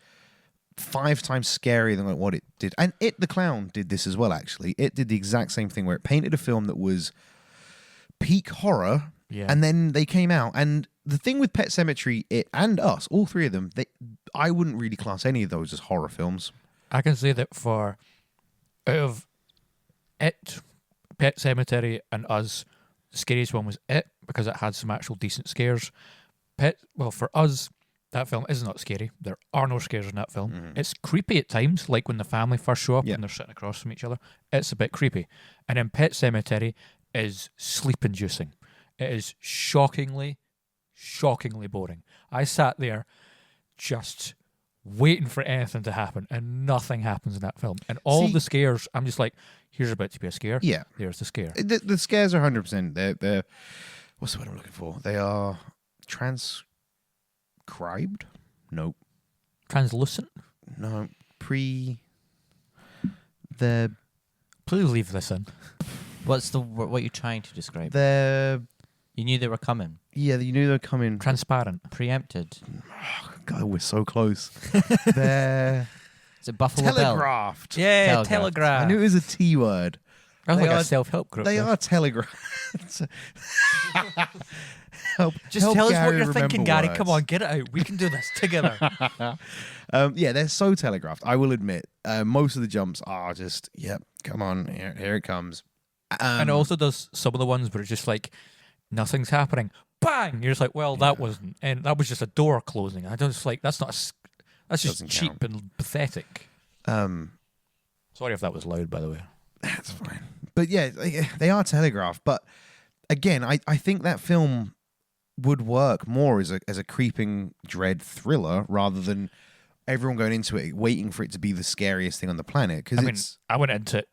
5 times scarier than what it did. And It the Clown did this as well, actually. It did the exact same thing where it painted a film that was peak horror, and then they came out. And the thing with Pet Sematary, It and Us, all three of them, I wouldn't really class any of those as horror films. I can say that out of It, Pet Sematary, and Us, the scariest one was It because it had some actual decent scares. For Us, that film is not scary. There are no scares in that film. Mm-hmm. It's creepy at times, like when the family first show up and they're sitting across from each other. It's a bit creepy. And then Pet Sematary is sleep-inducing. It is shockingly boring. I sat there just waiting for anything to happen, and nothing happens in that film. And all the scares, I'm just like, here's about to be a scare. Yeah. There's the scare. The scares are 100%. They're what's the word I'm looking for? They are transcribed? Nope. Translucent? No. They're... Please leave this in. What you're trying to describe? You knew they were coming. Yeah, you knew they were coming. Transparent. Preempted. Oh, God, we're so close. They're... Is it Buffalo telegraphed? Bell? Yeah, telegraph. I knew it was a T word. That's like a self-help group. They are telegraphed. Tell us what you're thinking, Gary. Come on, get it out. We can do this together. They're so telegraphed. I will admit, most of the jumps are just, come on, here it comes. And it also does some of the ones where it's just like, nothing's happening. Bang! You're just like, well, that wasn't, and that was just a door closing. I don't like that's not. That's just cheap and pathetic. Sorry if that was loud, by the way. That's fine. But yeah, they are telegraphed. But again, I think that film would work more as a creeping dread thriller rather than everyone going into it waiting for it to be the scariest thing on the planet. Because I went into it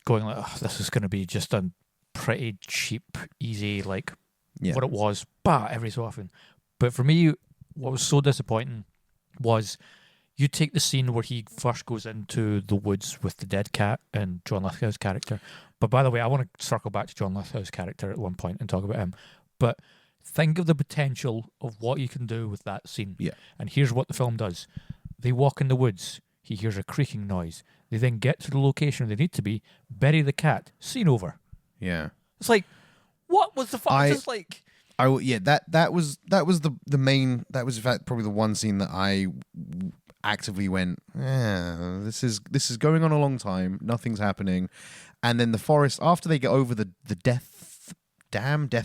going like, oh, this is going to be just a pretty cheap, easy, like what it was, but every so often. But for me, what was so disappointing was you take the scene where he first goes into the woods with the dead cat and John Lithgow's character. But by the way, I want to circle back to John Lithgow's character at one point and talk about him. But think of the potential of what you can do with that scene. Yeah. And here's what the film does. They walk in the woods. He hears a creaking noise. They then get to the location where they need to be, bury the cat. Scene over. Yeah. It's like, what was the fuck? Just like... that was the main. That was in fact probably the one scene that I actively went, this is going on a long time. Nothing's happening, and then the forest after they get over the death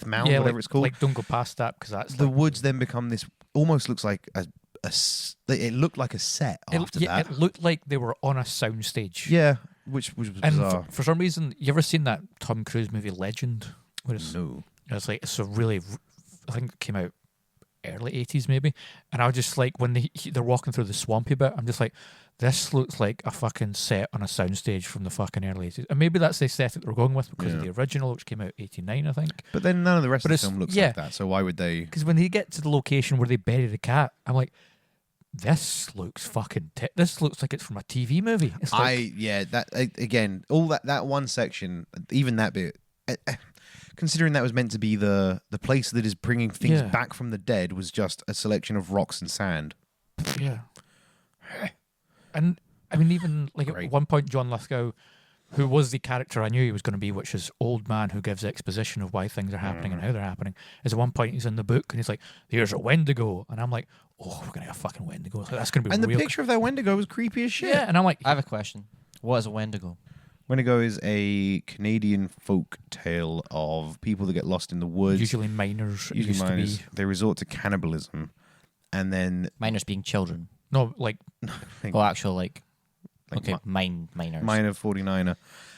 mound, whatever it's called. Like don't go past that because that's the woods. Then become this. Almost looks like it looked like a set after that. It looked like they were on a soundstage. Yeah, which was bizarre. And for some reason, you ever seen that Tom Cruise movie Legend? No. It's a really, I think it came out early 80s maybe. And I was just like, when they're walking through the swampy bit, I'm just like, this looks like a fucking set on a soundstage from the fucking early 80s. And maybe that's the aesthetic they're going with because of the original, which came out 89, I think. But then none of the rest of the film looks like that, so why would they? Because when they get to the location where they bury the cat, I'm like, this looks fucking. This looks like it's from a TV movie. It's like, again, all that one section, even that bit, considering that was meant to be the place that is bringing things back from the dead, was just a selection of rocks and sand. Yeah. And I mean, even like at one point, John Lithgow, who was the character I knew he was going to be, which is old man who gives exposition of why things are happening and how they're happening, is at one point he's in the book and he's like, "Here's a Wendigo," and I'm like, "Oh, we're gonna get a fucking Wendigo. Like, that's gonna be." And real. the picture of that Wendigo was creepy as shit. Yeah, and I'm like, I have a question. What is a Wendigo? Wendigo is a Canadian folk tale of people that get lost in the woods. Usually miners. They resort to cannibalism, and then Miners being children. No, like actual miners. Minor 49er.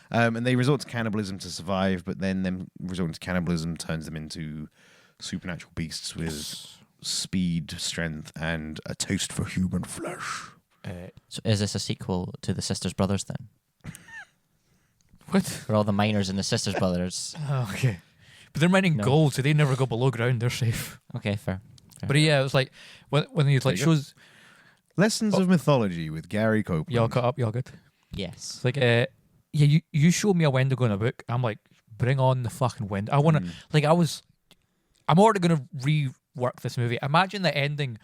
And they resort to cannibalism to survive, but then them resorting to cannibalism turns them into supernatural beasts with speed, strength, and a taste for human flesh. So is this a sequel to The Sisters Brothers then? What? Where all the miners and the Sisters Brothers. Oh, okay. But they're mining gold, so they never go below ground. They're safe. Okay, fair. But yeah, it was like when he like shows Lessons of Mythology with Gary Copeland. Y'all caught up, y'all good? Yes. It's like you show me a Wendigo in a book, I'm like, bring on the fucking wind. I wanna I'm already gonna rework this movie. Imagine the ending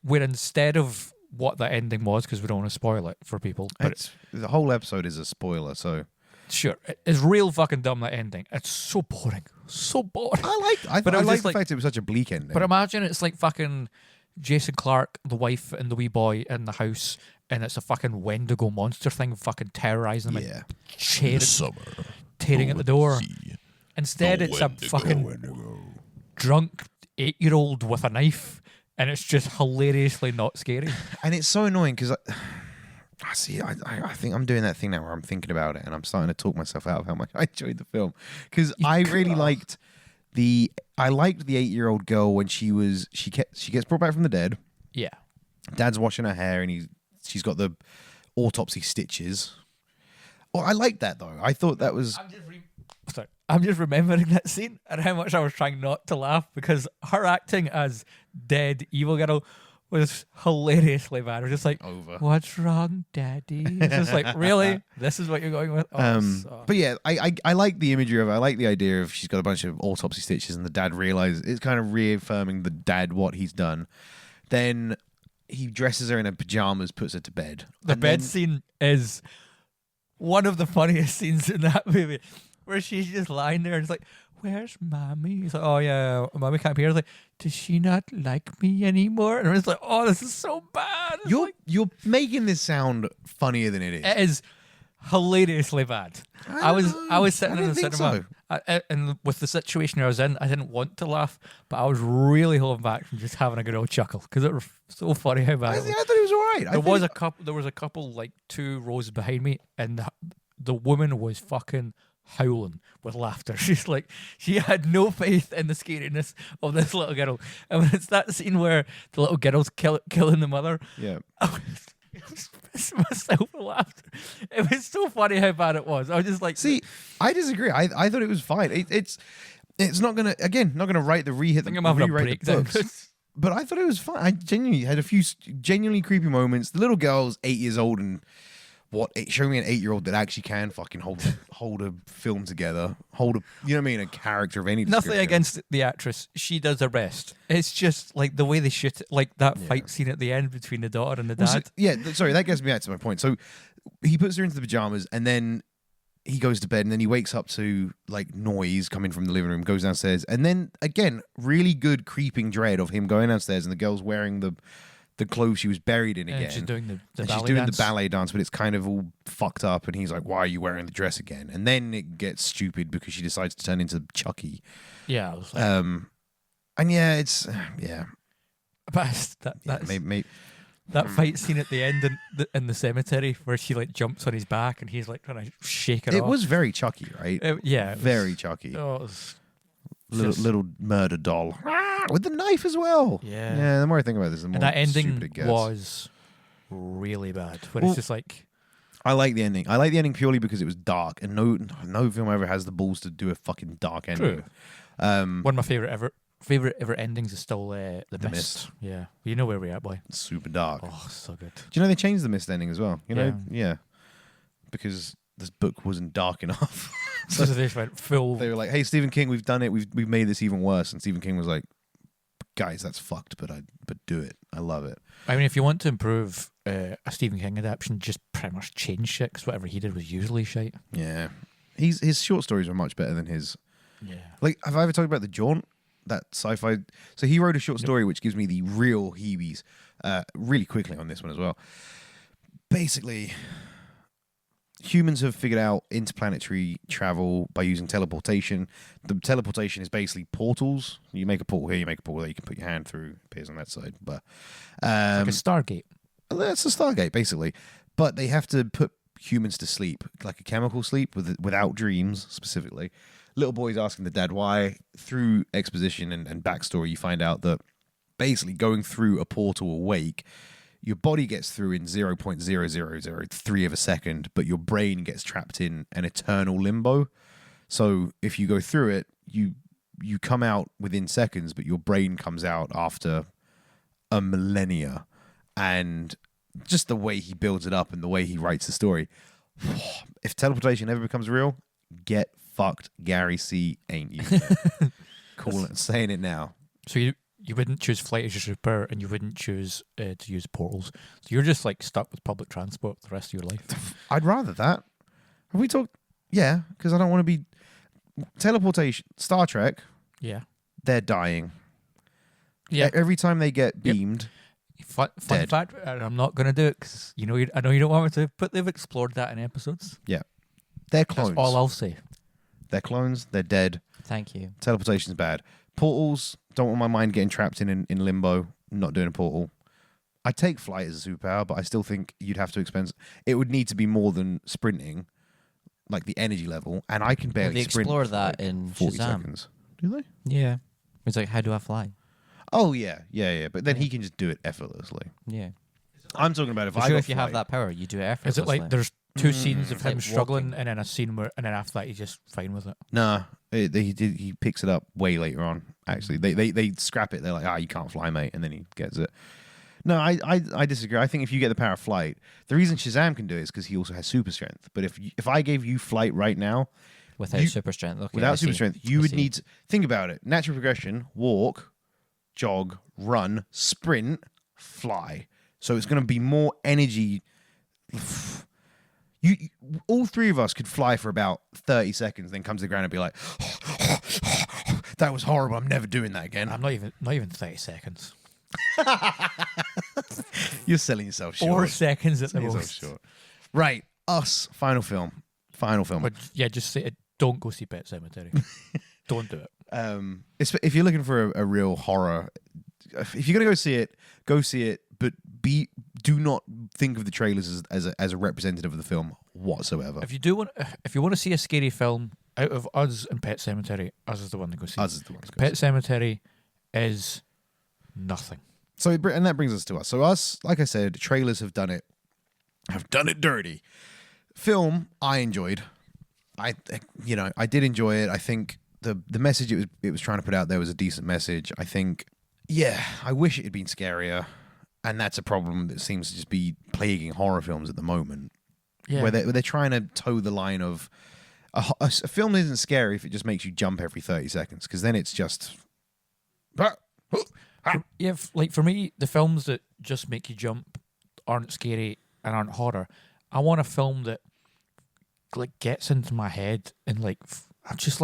where instead of what the ending was, because we don't want to spoil it for people. But the whole episode is a spoiler, so sure, it's real fucking dumb, that ending. It's so boring. So boring. I like the fact it was such a bleak ending. But imagine it's like fucking Jason Clarke, the wife and the wee boy in the house, and it's a fucking Wendigo monster thing fucking terrorizing them and tearing at the door. Instead, it's a fucking drunk 8-year-old with a knife, and it's just hilariously not scary. And it's so annoying because I think I'm doing that thing now where I'm thinking about it and I'm starting to talk myself out of how much I enjoyed the film, because I really liked the 8-year-old girl when she gets brought back from the dead. Yeah, Dad's washing her hair and she's got the autopsy stitches. Well, I liked that though. I thought that was. I'm just remembering that scene and how much I was trying not to laugh because her acting as dead evil girl was hilariously bad. I was just like, what's wrong, Daddy? It's just like, really? This is what you're going with? But yeah, I like the imagery of it. I like the idea of she's got a bunch of autopsy stitches and the dad realizes it's kind of reaffirming the dad what he's done. Then he dresses her in her pajamas, puts her to bed. The bed scene is one of the funniest scenes in that movie, where she's just lying there and it's like, where's mommy? He's like, oh yeah, mommy can't be here. It's like, does she not like me anymore? And it's like, oh, this is so bad. You're making this sound funnier than it is. It is hilariously bad. I was sitting in the cinema, and with the situation I was in, I didn't want to laugh, but I was really holding back from just having a good old chuckle because it was so funny how bad. I thought it was alright. There was a couple like 2 rows behind me, and the woman was fucking howling with laughter. She's like, she had no faith in the scariness of this little girl. And when it's that scene where the little girl's killing the mother, I was pissing myself with laughter. It was so funny how bad it was. I was just like, see, I disagree. I thought it was fine. It's not gonna write the rewrite the books. But I thought it was fine. I genuinely had a few genuinely creepy moments. The little girl's 8 years old and show me an 8-year-old that actually can fucking hold a film together, you know what I mean, a character of any description. Nothing against the actress, she does her best. It's just like the way they shoot it, like that fight scene at the end between the daughter and the dad. Sorry, that gets me back to my point. So he puts her into the pajamas and then he goes to bed and then he wakes up to like noise coming from the living room, goes downstairs, and then again, really good creeping dread of him going downstairs and the girl's wearing the clothes she was buried in again. She's doing the ballet dance, but it's kind of all fucked up. And he's like, "Why are you wearing the dress again?" And then it gets stupid because she decides to turn into Chucky. Yeah, I was like, and it's but that fight scene at the end in the cemetery where she like jumps on his back and he's like trying to shake her off. It was very Chucky, right? Very Chucky. Oh, little murder doll with the knife as well. Yeah. The more I think about this, the more And that ending stupid it gets. was really bad. When Well, it's just like, I like the ending. I like the ending purely because it was dark, and no film ever has the balls to do a fucking dark ending. one of my favorite ever endings is still The Mist. Yeah, you know where we're at, boy. It's super dark. Oh, so good. Do you know they changed the Mist ending as well? You know, because this book wasn't dark enough. So they just went full. They were like, "Hey, Stephen King, we've done it. We've made this even worse." And Stephen King was like, "Guys, that's fucked, but do it. I love it." I mean, if you want to improve a Stephen King adaptation, just pretty much change shit, because whatever he did was usually shite. Yeah, his short stories are much better than his. Yeah. Like, have I ever talked about The Jaunt? That sci-fi. So he wrote a short story which gives me the real heebies. Really quickly on this one as well. Basically, humans have figured out interplanetary travel by using teleportation. The teleportation is basically portals. You make a portal here, you make a portal there, you can put your hand through, it appears on that side. But Like a Stargate. that's a Stargate, basically. But they have to put humans to sleep, like a chemical sleep without dreams, specifically. Little boy's asking the dad why. Through exposition and backstory, you find out that basically going through a portal awake, your body gets through in 0.0003 of a second, but your brain gets trapped in an eternal limbo. So if you go through it, you come out within seconds, but your brain comes out after a millennia. And just the way he builds it up and the way he writes the story. If teleportation ever becomes real, get fucked. Gary C. ain't you? Cool. Saying it now. So you wouldn't choose flight as your superpower, and you wouldn't choose to use portals. So you're just like stuck with public transport the rest of your life. I'd rather that. Have we talked? Yeah, because I don't want to be teleportation. Star Trek. Yeah. They're dying. Yeah. Every time they get beamed. Fun fact, and I'm not going to do it because I know you don't want me to, but they've explored that in episodes. Yeah. They're clones. That's all I'll say. They're clones. They're dead. Thank you. Teleportation's bad. Portals, don't want my mind getting trapped in limbo. Not doing a portal. I take flight as a superpower, but I still think you'd have to expense. It would need to be more than sprinting, like the energy level, and I can barely sprint. They explore for that like in 40 Shazam. seconds. Do they? Yeah. It's like, how do I fly? Oh yeah. But then he can just do it effortlessly. Yeah. I'm talking about if For I sure, got if you have flight- that power, you do it Is effortlessly. it like there's two scenes of him like struggling, walking. and then a scene where, and then after that he's just fine with it? Nah, he picks it up way later on. Actually, they scrap it. They're like, you can't fly, mate, and then he gets it. No, I disagree. I think if you get the power of flight, the reason Shazam can do it is because he also has super strength. But if I gave you flight right now, without super strength. Okay, without super strength, you would see. need to think about it. Natural progression: walk, jog, run, sprint, fly. So it's going to be more energy. All three of us could fly for about 30 seconds, then come to the ground and be like, that was horrible. I'm never doing that again. I'm not even 30 seconds. You're selling yourself short. 4 seconds at the Selling yourself most. short. Right. Us. Final film. But yeah, just say it. Don't go see Pet Sematary. Don't do it. If you're looking for a real horror, if you're going to go see it, but do not think of the trailers as a representative of the film whatsoever. If you want to see a scary film, out of Us and Pet Sematary, Us is the one to go see. Us is the one to go Pet see. Sematary is nothing. So and that brings us to Us. So Us, like I said, trailers have done it dirty. Film, I enjoyed. I did enjoy it. I think the message it was trying to put out there was a decent message. I think, I wish it had been scarier, and that's a problem that seems to just be plaguing horror films at the moment. Yeah. Where they're trying to toe the line of a film isn't scary if it just makes you jump every 30 seconds, because then it's just. For me, the films that just make you jump aren't scary and aren't horror. I want a film that gets into my head and I'm just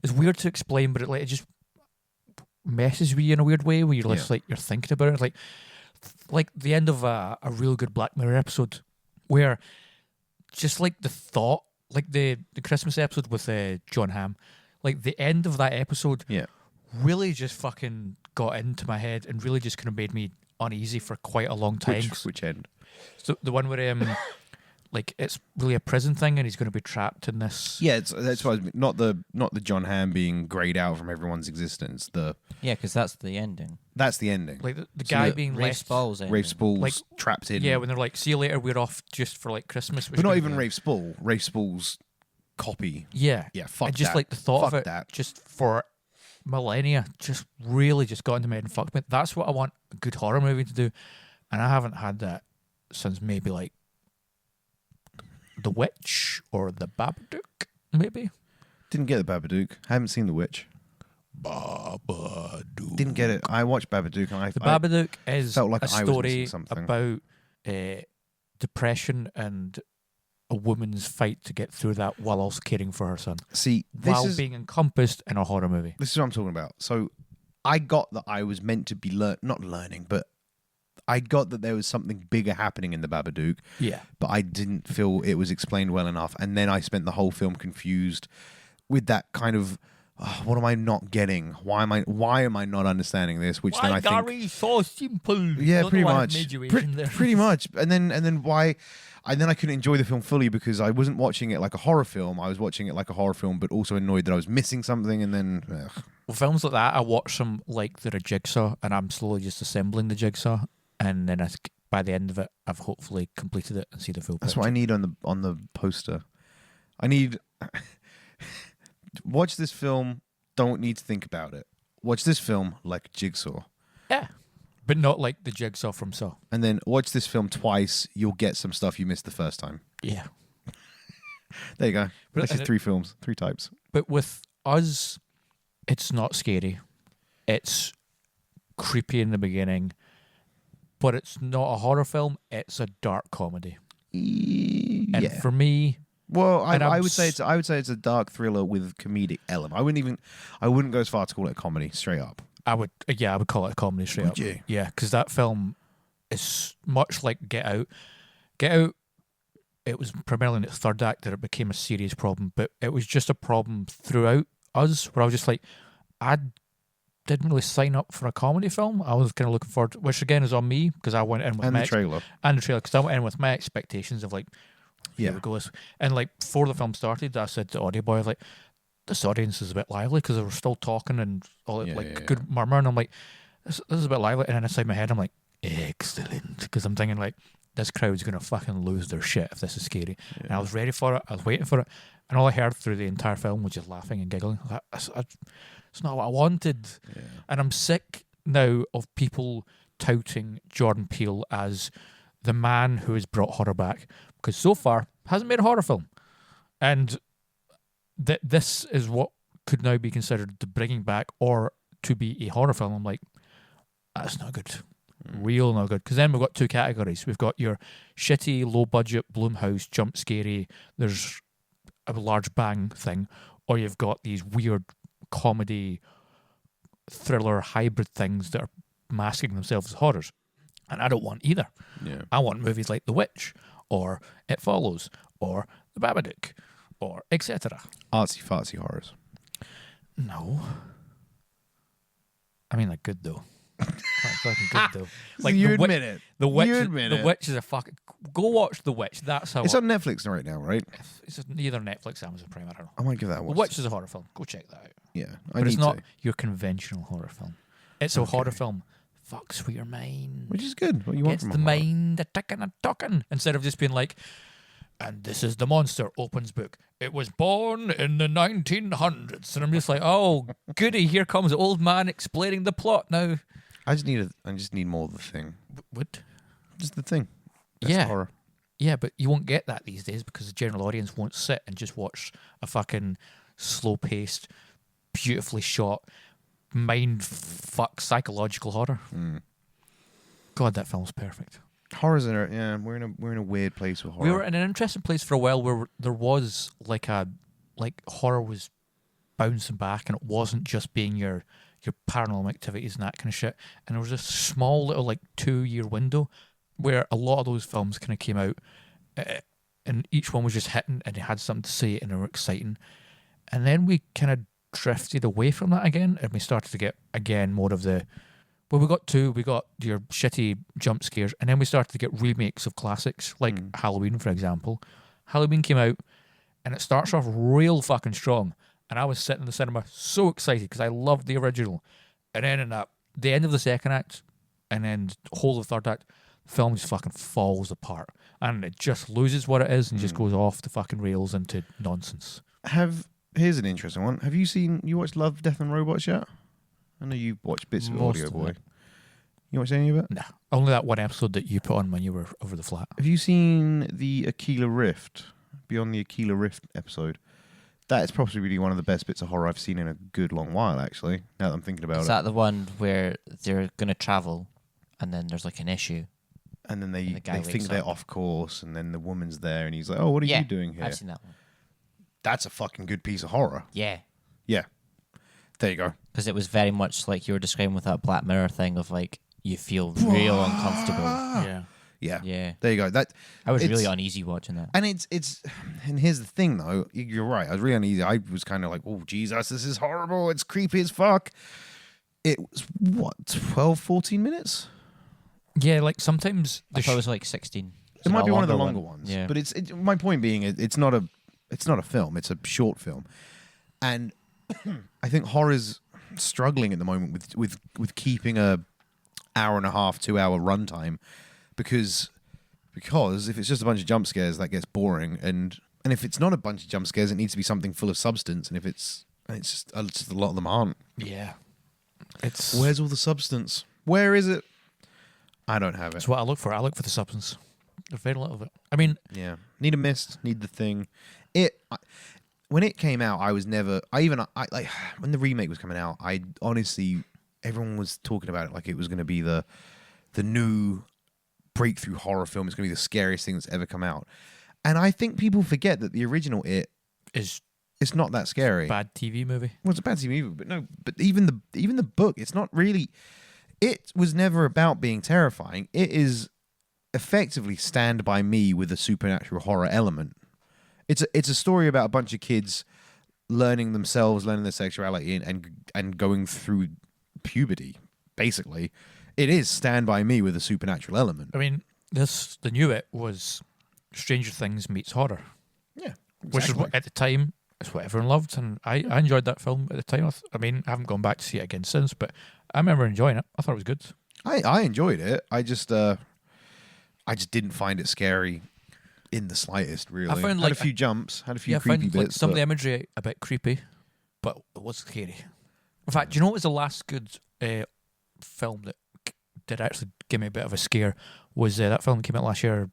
it's weird to explain, but it just messes with you in a weird way where you're just you're thinking about it. Like the end of a real good Black Mirror episode where just the thought, the Christmas episode with John Hamm, the end of that episode really just fucking got into my head and really just kind of made me uneasy for quite a long time. Which end? So the one where like it's really a prison thing, and he's going to be trapped in this. Yeah, that's what I mean. Not the John Hamm being grayed out from everyone's existence. Because that's the ending. That's the ending. Like the guy being Rafe left. Spall's ending. Rafe Spall's Like, trapped in. Yeah, when they're like, "See you later, we're off just for like Christmas." But not even Rafe Spall. Rafe Spall's copy. Yeah, Yeah, fuck and just that. like the thought Fuck of it, that. just for millennia, just really just got into my head and fucked me. That's what I want a good horror movie to do, and I haven't had that since maybe like The Witch or The Babadook, maybe. Didn't get the Babadook. Haven't seen The Witch. Babadook. Didn't get it. I watched Babadook and The Babadook is felt like a I was story missing something. about depression and a woman's fight to get through that while also caring for her son, See, while being encompassed in a horror movie. this is what I'm talking about. So I got that I was meant to be not learning, but I got that there was something bigger happening in the Babadook, Yeah. but I didn't feel it was explained well enough. And then I spent the whole film confused with that kind of, what am I not getting? Why am I not understanding this? Which then I think, Gary, so simple. yeah, Don't pretty know why I much, made you Asian there. pretty much. And then why? And then I couldn't enjoy the film fully because I wasn't watching it like a horror film. I was watching it like a horror film, but also annoyed that I was missing something. And then, Well, films like that, I watch them like they're a jigsaw, and I'm slowly just assembling the jigsaw, and then by the end of it, I've hopefully completed it and see the full that's picture. what I need on the poster. I need watch this film. Don't need to think about it. Watch this film like Jigsaw. Yeah, but not like the jigsaw from Saw. And then watch this film twice. You'll get some stuff you missed the first time. Yeah. There you go. But- This is 3 films, 3 types. But with Us, it's not scary. It's creepy in the beginning, but it's not a horror film. It's a dark comedy. And Yeah. for me, Well, and I I'm would say it's a dark thriller with comedic element. I wouldn't go as far to call it a comedy straight up. I would call it a comedy straight Would up. you? Yeah, because that film is much like Get Out. Get Out, it was primarily in its third act that it became a serious problem, but it was just a problem throughout Us, where I was just like, I didn't really sign up for a comedy film. I was kind of looking forward to, which again is on me, because I went in with And my the trailer. because I went in with my expectations of like, here Yeah. we go. And like before the film started, I said to Audio Boy, like, this audience is a bit lively because they were still talking and all that, Yeah. good murmur, and I'm like, this is a bit lively. And then inside my head, I'm like, excellent, because I'm thinking like, this crowd's gonna fucking lose their shit if this is scary. And I was ready for it. I was waiting for it, and all I heard through the entire film was just laughing and giggling. It's not what I wanted. Yeah. And I'm sick now of people touting Jordan Peele as the man who has brought horror back, because so far hasn't made a horror film, and this is what could now be considered the bringing back or to be a horror film. I'm like, that's not good. Real not good. Because then we've got 2 categories. We've got your shitty, low budget Blumhouse jump scary, there's a large bang thing, or you've got these weird comedy thriller hybrid things that are masking themselves as horrors. And I don't want either. Yeah. I want movies like The Witch, or It Follows, or The Babadook, or etc. Artsy fartsy horrors. No. I mean, like, good though. Like, fucking good though. Like, you The admit it. The Witch. You admit The it. Witch is a fucking. Go watch The Witch. That's how. It's on Netflix right now, right? It's either Netflix, Amazon Prime. I don't know. I might give that a The watch. Witch is a horror film. Go check that out. Yeah, I But need it's not to. your conventional horror film. It's a Okay. horror film. Fucks with your mind. Which is good. What you want It's from the a horror. mind a ticking and talking, instead of just being like, and this is the monster, opens book. It was born in the 1900s. And I'm just like, oh, goody, here comes the old man explaining the plot now. I just need more of the thing. What? Just the thing. That's Yeah. horror. Yeah, but you won't get that these days because the general audience won't sit and just watch a fucking slow-paced, beautifully shot, mind-fuck psychological horror. God, that film's perfect. Horror's in it. Yeah, we're in a weird place with horror. We were in an interesting place for a while where there was like horror was bouncing back, and it wasn't just being your paranormal activities and that kind of shit. And there was this small little like 2-year window where a lot of those films kind of came out, and each one was just hitting, and they had something to say, and they were exciting. And then we kind of drifted away from that again, and we started to get again more of the Well, we got two. We got your shitty jump scares, and then we started to get remakes of classics, like Halloween, for example. Halloween came out, and it starts off real fucking strong. And I was sitting in the cinema so excited because I loved the original. And then in the end of the second act, and then the whole of the third act, the film just fucking falls apart. And it just loses what it is and just goes off the fucking rails into nonsense. Here's an interesting one. Have you watched Love, Death and Robots yet? I know you've watched bits of it, Audio Boy. You watched any of it? Nah. Only that one episode that you put on when you were over the flat. Have you seen the Aquila Rift? Beyond the Aquila Rift episode? That is probably really one of the best bits of horror I've seen in a good long while, actually, now that I'm thinking about it. Is that the one where they're going to travel and then there's like an issue? And then they think they're off course, and then the woman's there, and he's like, "Oh, what are you doing here?" I've seen that one. That's a fucking good piece of horror. Yeah. Yeah. There you go. Because it was very much like you were describing with that Black Mirror thing of like, you feel real uncomfortable. Yeah. Yeah. Yeah. There you go. I was really uneasy watching that. And and here's the thing though, you're right. I was really uneasy. I was kind of like, "Oh, Jesus, this is horrible. It's creepy as fuck." It was what, 12, 14 minutes? Yeah, like sometimes I thought it was like 16. It might be one of the longer ones. Yeah. But my point being, it's not a film. It's a short film, and I think horror's struggling at the moment with keeping a hour and a half, 2 hour runtime, because if it's just a bunch of jump scares, that gets boring, and if it's not a bunch of jump scares, it needs to be something full of substance, and if it's just a lot of them aren't. Yeah. Where's all the substance? Where is it? I don't have it. That's what I look for. I look for the substance. There's very little of it. I mean, yeah, need a mist, need the thing. When it came out, I was never. Like when the remake was coming out, I honestly, everyone was talking about it like it was going to be the new breakthrough horror film. It's going to be the scariest thing that's ever come out, and I think people forget that the original it's not that scary. Bad TV movie. Well, it's a bad TV movie, but no. But even the book, it's not really. It was never about being terrifying. It is effectively Stand By Me with a supernatural horror element. It's a story about a bunch of kids learning their sexuality and going through puberty. Basically, it is Stand By Me with a supernatural element. I mean, the new It was Stranger Things meets horror. Yeah, exactly. Which is what at the time is what everyone loved, and I enjoyed that film at the time. I mean, I haven't gone back to see it again since, but I remember enjoying it. I thought it was good. I enjoyed it. I just didn't find it scary in the slightest, really. I found had a few jumps, had a few creepy bits. Like, some of the imagery a bit creepy, but it was scary. In fact, do you know what was the last good film that did actually give me a bit of a scare? Was that film that came out last year,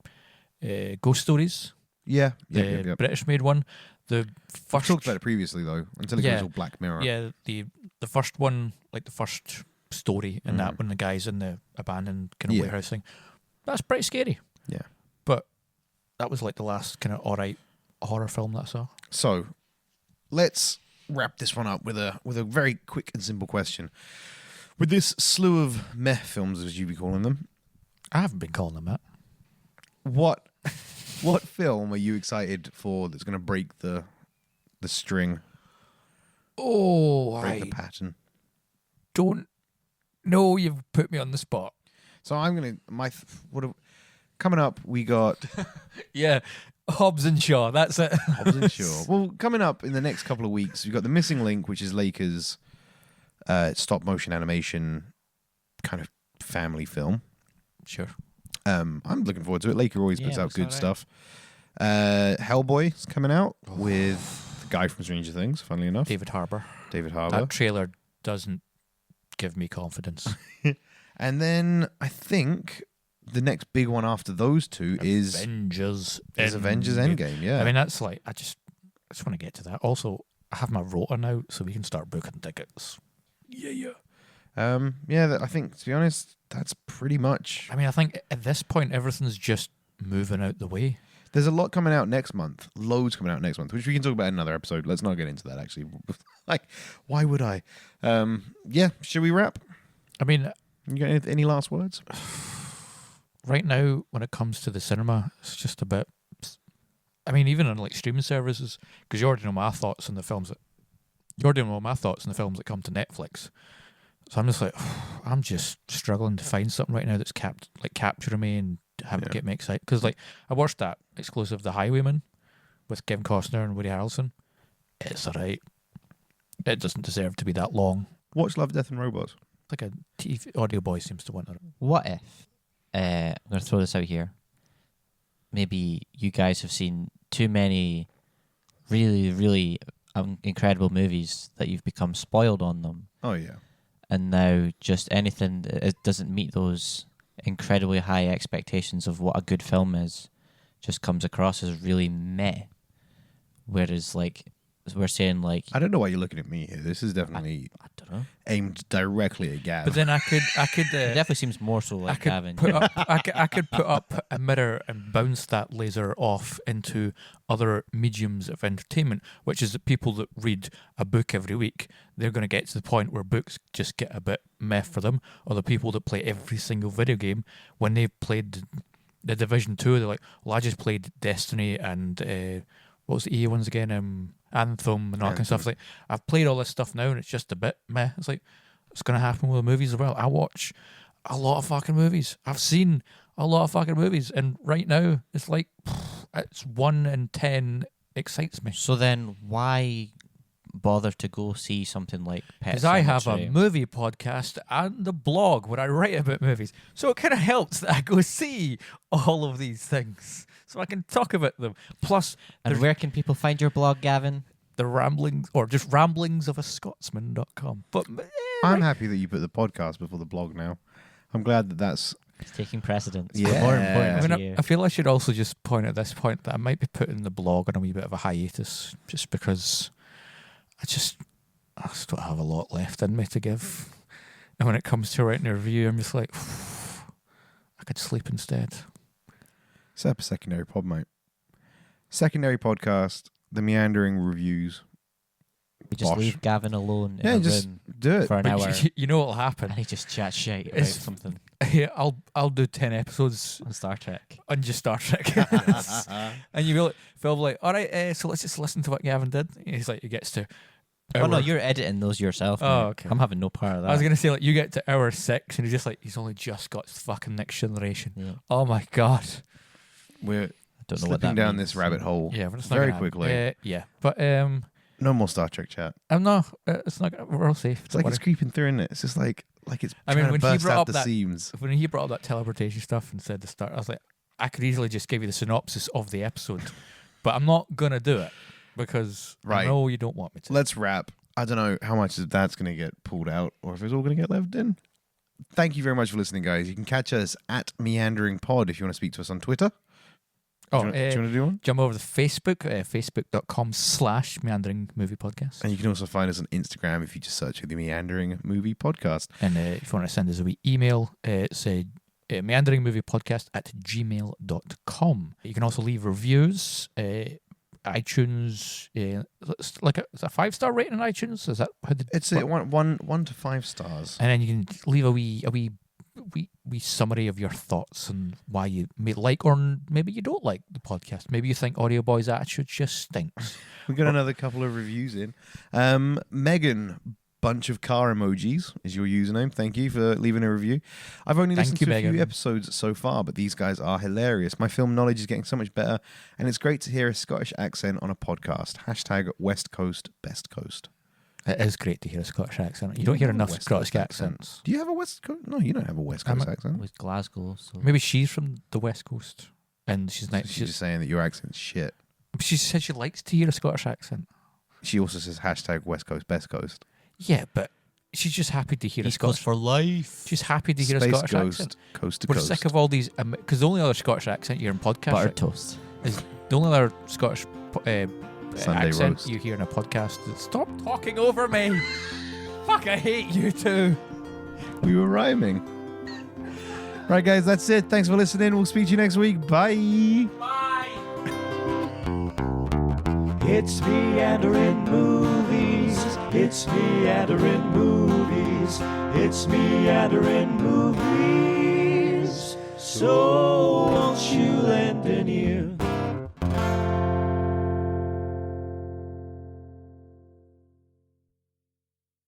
Ghost Stories? Yeah. British-made one. The first, we talked about it previously, though, until it goes all Black Mirror. Yeah, the first one, like the first story in that, when the guy's in the abandoned kind of warehouse thing, that's pretty scary. Yeah. But that was like the last kind of alright horror film that I saw. So, let's wrap this one up with a very quick and simple question. With this slew of meh films, as you be calling them, I haven't been calling them that. What film are you excited for that's going to break the string? Oh, break the pattern. Don't know. You've put me on the spot. So I'm gonna coming up. We got Hobbs and Shaw. That's it. Hobbs and Shaw. Well, coming up in the next couple of weeks, we've got The Missing Link, which is Laker's stop motion animation kind of family film. Sure. I'm looking forward to it. Laker always puts out good stuff. Hellboy is coming out with the guy from Stranger Things, funnily enough. David Harbour. That trailer doesn't give me confidence. And then I think the next big one after those two is Avengers Endgame. Yeah. I mean, that's like, I just want to get to that. Also, I have my rota now, so we can start booking tickets. Yeah. I think, to be honest, that's pretty much. I mean, I think at this point, everything's just moving out the way. There's a lot coming out next month. Loads coming out next month, which we can talk about in another episode. Let's not get into that, actually. Like, why would I? Should we wrap? I mean, you got any last words? Right now, when it comes to the cinema, it's just a bit. I mean, even on like streaming services, because you already know my thoughts on the films that come to Netflix. So I'm just like, I'm just struggling to find something right now that's capturing me and get me excited. Because like I watched that exclusive The Highwayman with Kevin Costner and Woody Harrelson. It's alright. It doesn't deserve to be that long. Watch Love, Death and Robots. It's like a TV audio boy seems to want it. What if, I'm going to throw this out here, maybe you guys have seen too many really, really incredible movies that you've become spoiled on them. Oh, yeah. And now just anything that doesn't meet those incredibly high expectations of what a good film is just comes across as really meh. Whereas, like, we're saying, like... I don't know why you're looking at me here. This is definitely I don't know. aimed directly at Gavin. But then I could It definitely seems more so like Gavin. I could put up a mirror and bounce that laser off into other mediums of entertainment, which is that people that read a book every week, they're going to get to the point where books just get a bit meh for them, or the people that play every single video game, when they've played the Division 2, they're like, well, I just played Destiny and what was the EA ones again? Anthem and all that kind of stuff. It's like, I've played all this stuff now and it's just a bit meh. It's like, it's going to happen with the movies as well. I watch a lot of fucking movies. I've seen a lot of fucking movies, and right now it's like, it's 1 in 10 excites me. So then why bother to go see something like Pet Because I have a Sematary? movie podcast and a blog where I write about movies. So it kind of helps that I go see all of these things so I can talk about them. Plus, And where can people find your blog, Gavin? the ramblings, or just ramblingsofaScotsman.com. But I'm happy that you put the podcast before the blog now. I'm glad that that's... It's taking precedence. Yeah. More important to I you. I feel I should also just point at this point that I might be putting the blog on a wee bit of a hiatus, just because I just don't have a lot left in me to give. And when it comes to writing a review, I'm just like, I could sleep instead. Set up a secondary pod, mate. Secondary podcast, the Meandering reviews. We just Bosh. leave Gavin alone in Yeah, a just room do it. for an hour. You know what'll happen? And he just chats shit about It's- something Yeah, I'll do 10 episodes on Star Trek. on just Star Trek. And you will like, Phil will be like, all right, so let's just listen to what Gavin did. And he's like, he gets to Oh no, hour- you're editing those yourself. Oh, mate. okay. I'm having no part of that. I was gonna say, like, you get to hour 6 and he's just like, he's only just got fucking Next Generation. Yeah. Oh my god. We're I don't know what that slipping down means. this rabbit hole Yeah, but it's not very gonna happen. quickly. Yeah, but No more Star Trek chat. I'm not. It's not. We're all safe. It's like it's creeping through, isn't it? It's just like it's I mean, trying when to he burst brought out up the that- seams. When he brought up that teleportation stuff and said the start, I was like, I could easily just give you the synopsis of the episode, but I'm not gonna do it because I Right. know you don't want me to. Let's wrap. I don't know how much of that's going to get pulled out or if it's all going to get left in. Thank you very much for listening, guys. You can catch us at Meandering Pod if you want to speak to us on Twitter. Oh, do you want to do one? jump over to Facebook, facebook.com/Meandering Movie Podcast. And you can also find us on Instagram if you just search for the Meandering Movie Podcast. And if you want to send us a wee email, it's meanderingmoviepodcast@gmail.com. You can also leave reviews, iTunes, it's like it's a 5-star rating on iTunes. Is that how It's a 1 to 5 stars. And then you can leave a wee summary of your thoughts and why you may like or maybe you don't like the podcast. Maybe you think Audio Boy's attitude just stinks. We've got another couple of reviews in. Megan, bunch of car emojis is your username. Thank you for leaving a review. I've only listened to a few episodes so far, but these guys are hilarious. My film knowledge is getting so much better, and it's great to hear a Scottish accent on a podcast. # West Coast, Best Coast. It is great to hear a Scottish accent. You don't hear have a enough West Scottish Coast accents. Do you have a West Coast? No, you don't have a West Coast accent. With Glasgow, so Maybe she's from the West Coast and she's nice. She's just saying that your accent's shit. She said she likes to hear a Scottish accent. She also says # West Coast, Best Coast. Yeah, but she's just happy to hear a East Coast Scottish. for life. She's happy to hear Space a Scottish Ghost, accent. Coast to We're Coast. sick of all these because the only other Scottish accent you hear in podcasts. Buttered toast. The only other Scottish Sunday accent roast. you hear in a podcast is stop talking over me. Fuck, I hate you too. We were rhyming. Right, guys, that's it. Thanks for listening. We'll speak to you next week. Bye. Bye. It's Meandering Movies. It's Meandering Movies. It's Meandering Movies. So won't you lend an ear?